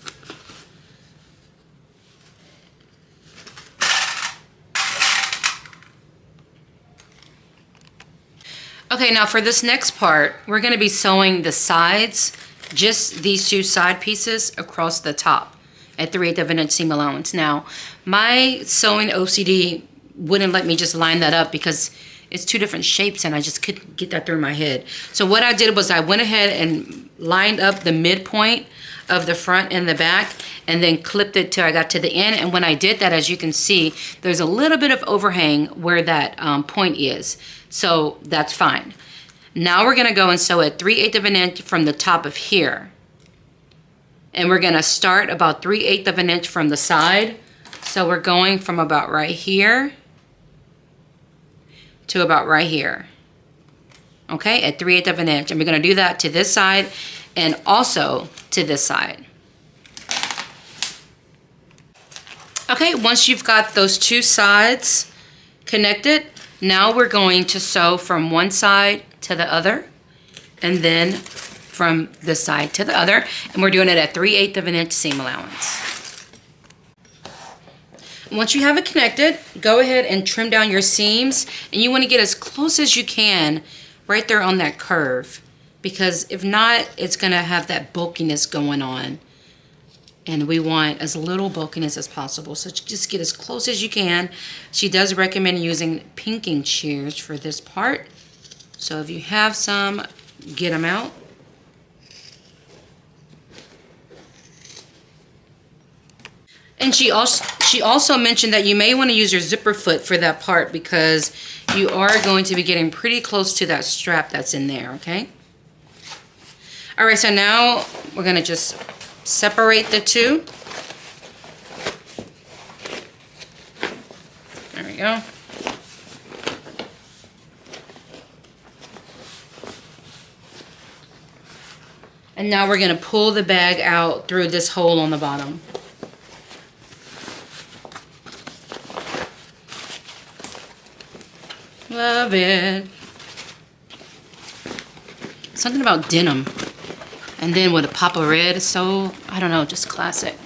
Okay, now for this next part, we're going to be sewing the sides, just these two side pieces across the top at 3/8 of an inch seam allowance. Now, my sewing OCD wouldn't let me just line that up because it's two different shapes and I just couldn't get that through my head. So what I did was I went ahead and lined up the midpoint of the front and the back and then clipped it till I got to the end. And when I did that, as you can see, there's a little bit of overhang where that point is. So that's fine. Now we're gonna go and sew at 3/8 of an inch from the top of here. And we're gonna start about 3/8 of an inch from the side. So we're going from about right here to about right here. Okay, at 3/8 of an inch. And we're gonna do that to this side and also to this side. Okay, once you've got those two sides connected, now we're going to sew from one side to the other and then from this side to the other, and we're doing it at 3/8 of an inch seam allowance. Once you have it connected, go ahead and trim down your seams, and you want to get as close as you can right there on that curve, because if not, it's going to have that bulkiness going on, and we want as little bulkiness as possible. So just get as close as you can. She does recommend using pinking shears for this part, so if you have some, get them out. And she also mentioned that you may want to use your zipper foot for that part because you are going to be getting pretty close to that strap that's in there, okay? All right, so now we're going to just separate the two. There we go. And now we're going to pull the bag out through this hole on the bottom. Love it. Something about denim. And then with a pop of red, so, I don't know, just classic.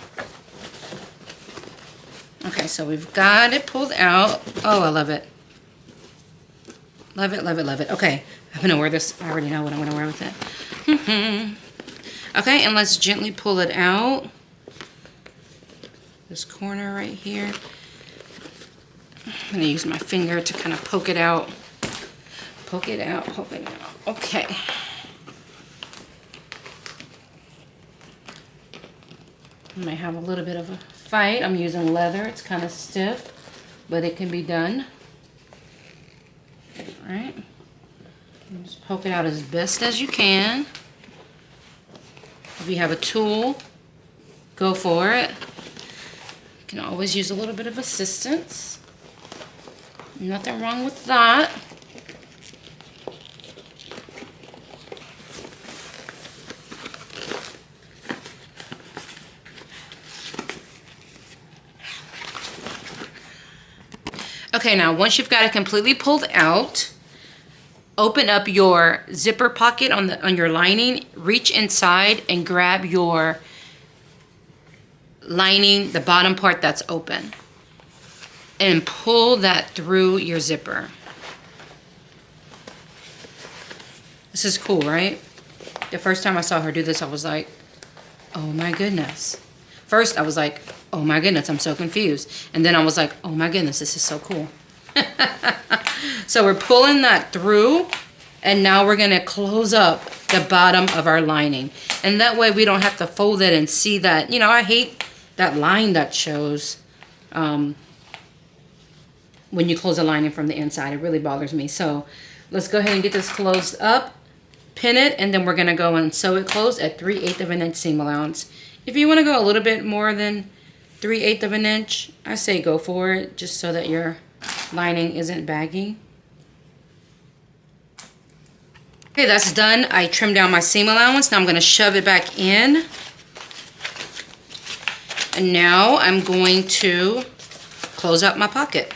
Okay, so we've got it pulled out. Oh, I love it. Love it, love it, love it. Okay, I'm gonna wear this. I already know what I'm gonna wear with it. Okay, and let's gently pull it out. This corner right here. I'm gonna use my finger to kind of poke it out. Poke it out, poke it out. Okay. I might have a little bit of a fight. I'm using leather. It's kind of stiff, but it can be done. All right. Just poke it out as best as you can. If you have a tool, go for it. You can always use a little bit of assistance. Nothing wrong with that. Okay, now once you've got it completely pulled out, open up your zipper pocket on your lining, reach inside and grab your lining, the bottom part that's open, and pull that through your zipper. This is cool, right? The first time I saw her do this, I was like, oh my goodness. First, I was like, oh my goodness, I'm so confused. And then I was like, oh my goodness, this is so cool. So we're pulling that through, and now we're gonna close up the bottom of our lining. And that way we don't have to fold it and see that, you know, I hate that line that shows when you close a lining from the inside. It really bothers me. So let's go ahead and get this closed up, pin it, and then we're gonna go and sew it closed at 3/8 of an inch seam allowance. If you wanna go a little bit more than 3/8 of an inch, I say go for it, just so that your lining isn't baggy. Okay, that's done. I trimmed down my seam allowance. Now I'm gonna shove it back in. And now I'm going to close up my pocket.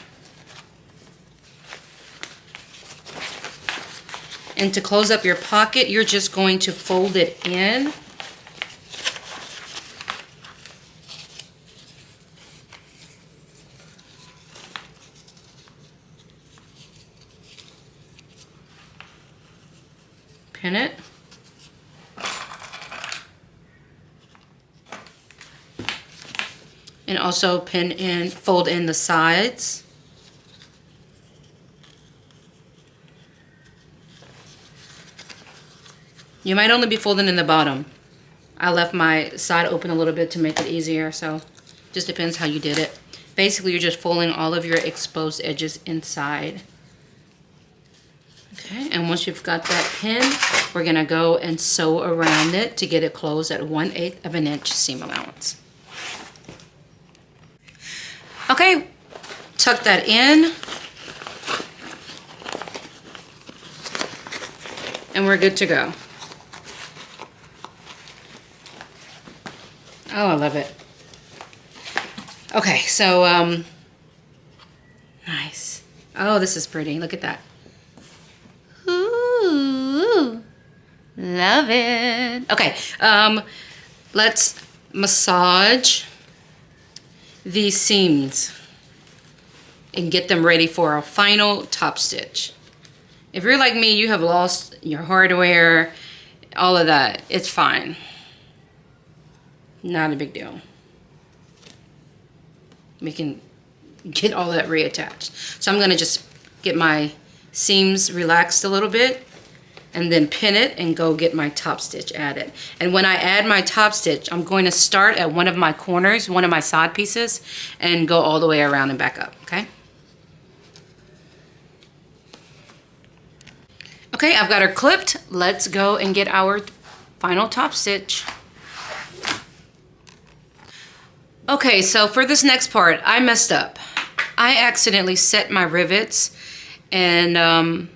And to close up your pocket, you're just going to fold it in pin it. And also fold in the sides. You might only be folding in the bottom. I left my side open a little bit to make it easier, so just depends how you did it. Basically, you're just folding all of your exposed edges inside. Okay, and once you've got that pin, we're gonna go and sew around it to get it closed at 1/8 of an inch seam allowance. Okay, tuck that in. And we're good to go. Oh, I love it. Okay, so, nice. Oh, this is pretty. Look at that. Ooh, love it. Okay, let's massage these seams and get them ready for our final top stitch. If you're like me, you have lost your hardware, all of that, it's fine. Not a big deal. We can get all that reattached. So I'm gonna just get my seams relaxed a little bit and then pin it and go get my top stitch added. And when I add my top stitch, I'm going to start at one of my corners, one of my side pieces, and go all the way around and back up, okay? Okay, I've got her clipped. Let's go and get our final top stitch. Okay, so for this next part, I messed up. I accidentally set my rivets and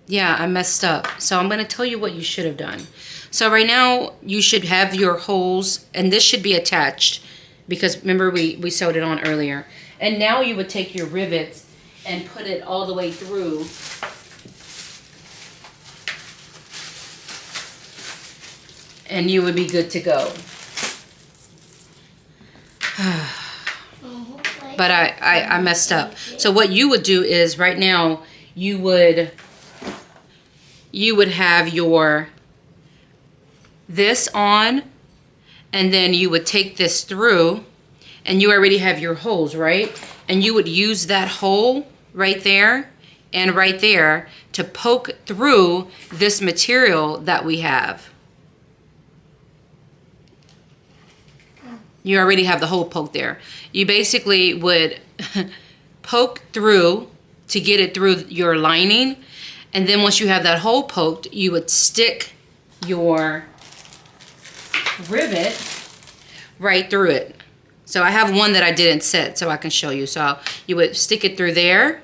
yeah, I messed up. So I'm gonna tell you what you should have done. So right now you should have your holes, and this should be attached because remember we sewed it on earlier. And now you would take your rivets and put it all the way through. And you would be good to go. But I messed up. So what you would do is right now you would have this on, and then you would take this through, and you already have your holes, right? And you would use that hole right there and right there to poke through this material that we have. You already have the hole poked there. You basically would poke through to get it through your lining, and then once you have that hole poked, you would stick your rivet right through it. So I have one that I didn't set so I can show you. So you would stick it through there.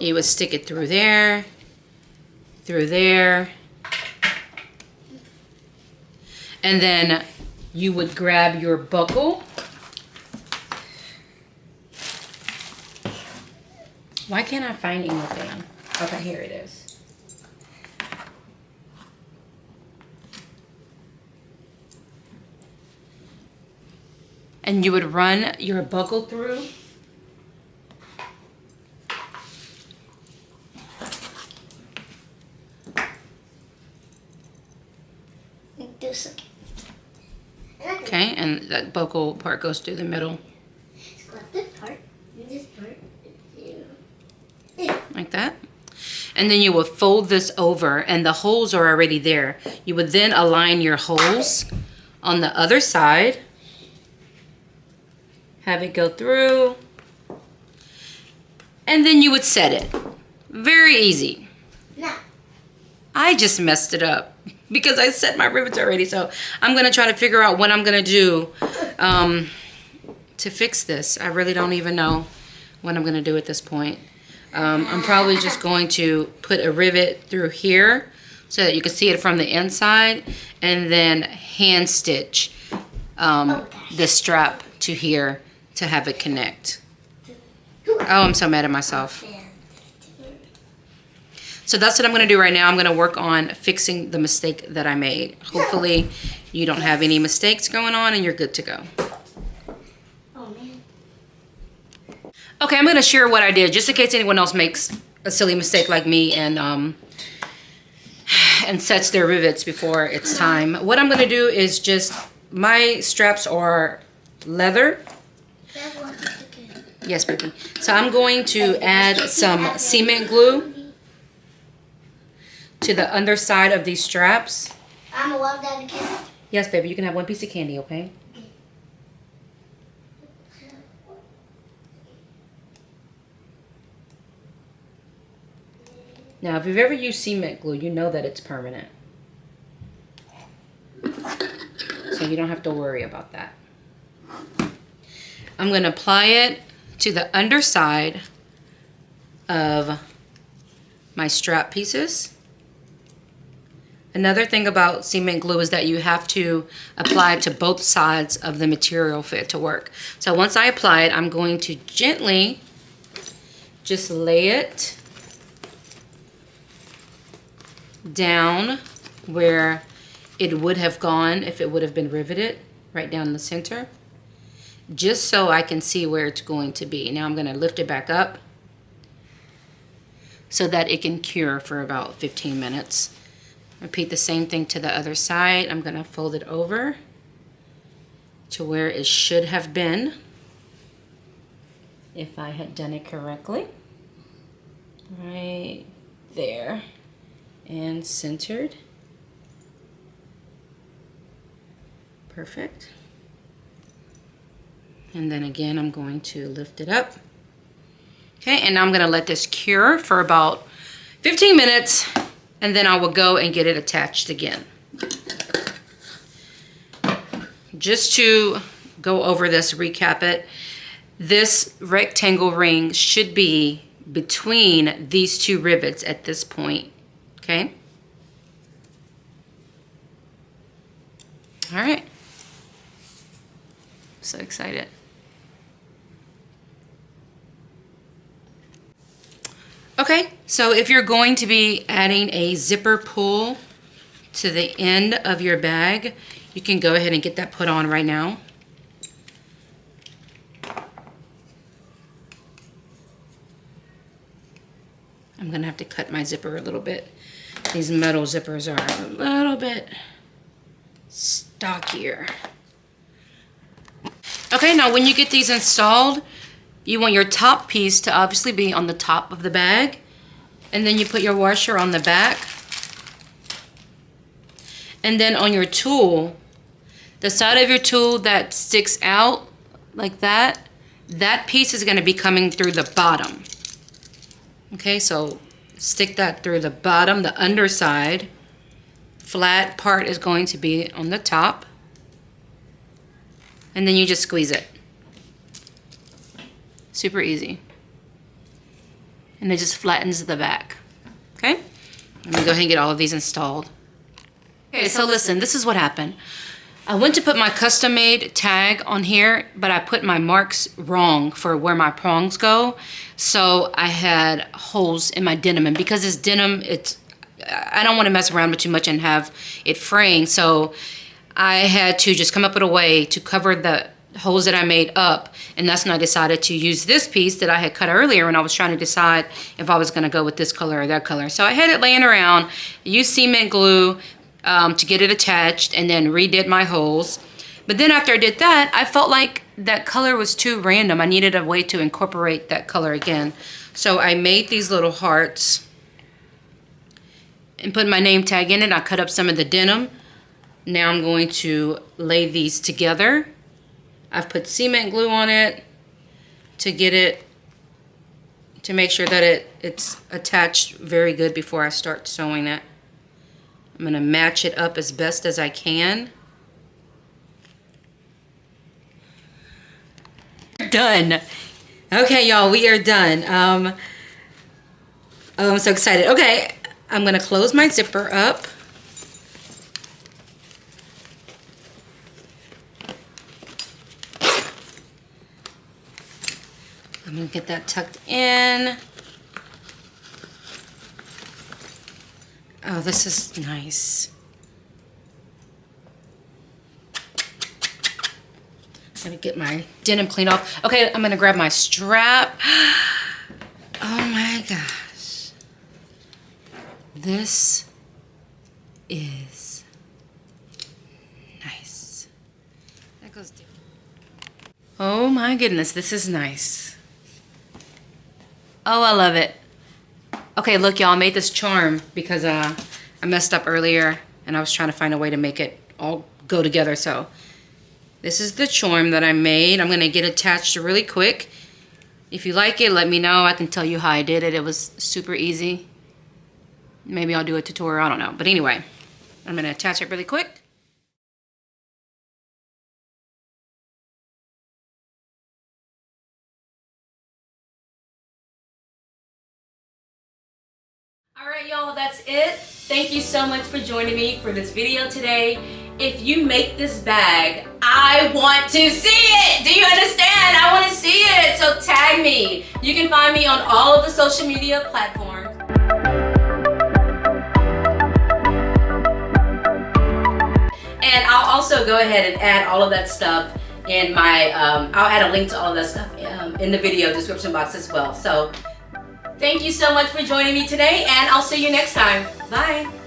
You would stick it through there, and then you would grab your buckle. Why can't I find anything? Okay, here it is. And you would run your buckle through. Okay, and that buckle part goes through the middle. Like that. And then you would fold this over, and the holes are already there. You would then align your holes on the other side. Have it go through. And then you would set it. Very easy. No. I just messed it up because I set my rivets already. So I'm going to try to figure out what I'm going to do to fix this. I really don't even know what I'm going to do at this point. I'm probably just going to put a rivet through here so that you can see it from the inside, and then hand stitch the strap to here to have it connect. Oh, I'm so mad at myself. So that's what I'm going to do right now. I'm going to work on fixing the mistake that I made. Hopefully you don't have any mistakes going on and you're good to go. Okay, I'm going to share what I did just in case anyone else makes a silly mistake like me and sets their rivets before it's time. What I'm gonna do is just, my straps are leather. Yes, baby. So I'm going to add some cement glue to the underside of these straps. I'm allowed that again. Yes, baby, you can have one piece of candy, okay? Now, if you've ever used cement glue, you know that it's permanent. So you don't have to worry about that. I'm going to apply it to the underside of my strap pieces. Another thing about cement glue is that you have to apply it to both sides of the material for it to work. So once I apply it, I'm going to gently just lay it down where it would have gone if it would have been riveted, right down the center, just so I can see where it's going to be. Now I'm going to lift it back up so that it can cure for about 15 minutes. Repeat the same thing to the other side. I'm going to fold it over to where it should have been if I had done it correctly. Right there. And centered. Perfect. And then again, I'm going to lift it up. Okay, and now I'm going to let this cure for about 15 minutes, and then I will go and get it attached again. Just to go over this, recap it, this rectangle ring should be between these two rivets at this point. Okay. All right. So excited. Okay, so if you're going to be adding a zipper pull to the end of your bag, you can go ahead and get that put on right now. I'm gonna have to cut my zipper a little bit. These metal zippers are a little bit stockier. Okay, now when you get these installed, you want your top piece to obviously be on the top of the bag, and then you put your washer on the back. And then on your tool, the side of your tool that sticks out like that, that piece is gonna be coming through the bottom. Okay, so stick that through the bottom, the underside. Flat part is going to be on the top. And then you just squeeze it. Super easy. And it just flattens the back. Okay? Let me go ahead and get all of these installed. Okay, so listen, this is what happened. I went to put my custom-made tag on here, but I put my marks wrong for where my prongs go. So I had holes in my denim, and because it's denim, I don't want to mess around with too much and have it fraying. So I had to just come up with a way to cover the holes that I made up, and that's when I decided to use this piece that I had cut earlier when I was trying to decide if I was going to go with this color or that color. So I had it laying around, used cement glue to get it attached, and then redid my holes. But then after I did that, I felt like that color was too random. I needed a way to incorporate that color again. So I made these little hearts and put my name tag in it. I cut up some of the denim. Now I'm going to lay these together. I've put cement glue on it to get it, to make sure that it's attached very good before I start sewing it. I'm gonna match it up as best as I can. Done. Okay, y'all, we are done. Oh, I'm so excited. Okay, I'm gonna close my zipper up. I'm gonna get that tucked in. Oh, this is nice. I'm gonna get my denim cleaned off. Okay, I'm gonna grab my strap. Oh my gosh. This is nice. That goes down. Oh my goodness, this is nice. Oh, I love it. Okay, look, y'all, I made this charm because I messed up earlier and I was trying to find a way to make it all go together. So this is the charm that I made. I'm gonna get attached really quick. If you like it, let me know. I can tell you how I did it. It was super easy. Maybe I'll do a tutorial, I don't know. But anyway, I'm gonna attach it really quick. All right, y'all, that's it. Thank you so much for joining me for this video today. If you make this bag, I want to see it. Do you understand? I want to see it. So tag me. You can find me on all of the social media platforms. And I'll also go ahead and add all of that stuff in my, I'll add a link to all of that stuff in the video description box as well. So thank you so much for joining me today, and I'll see you next time. Bye.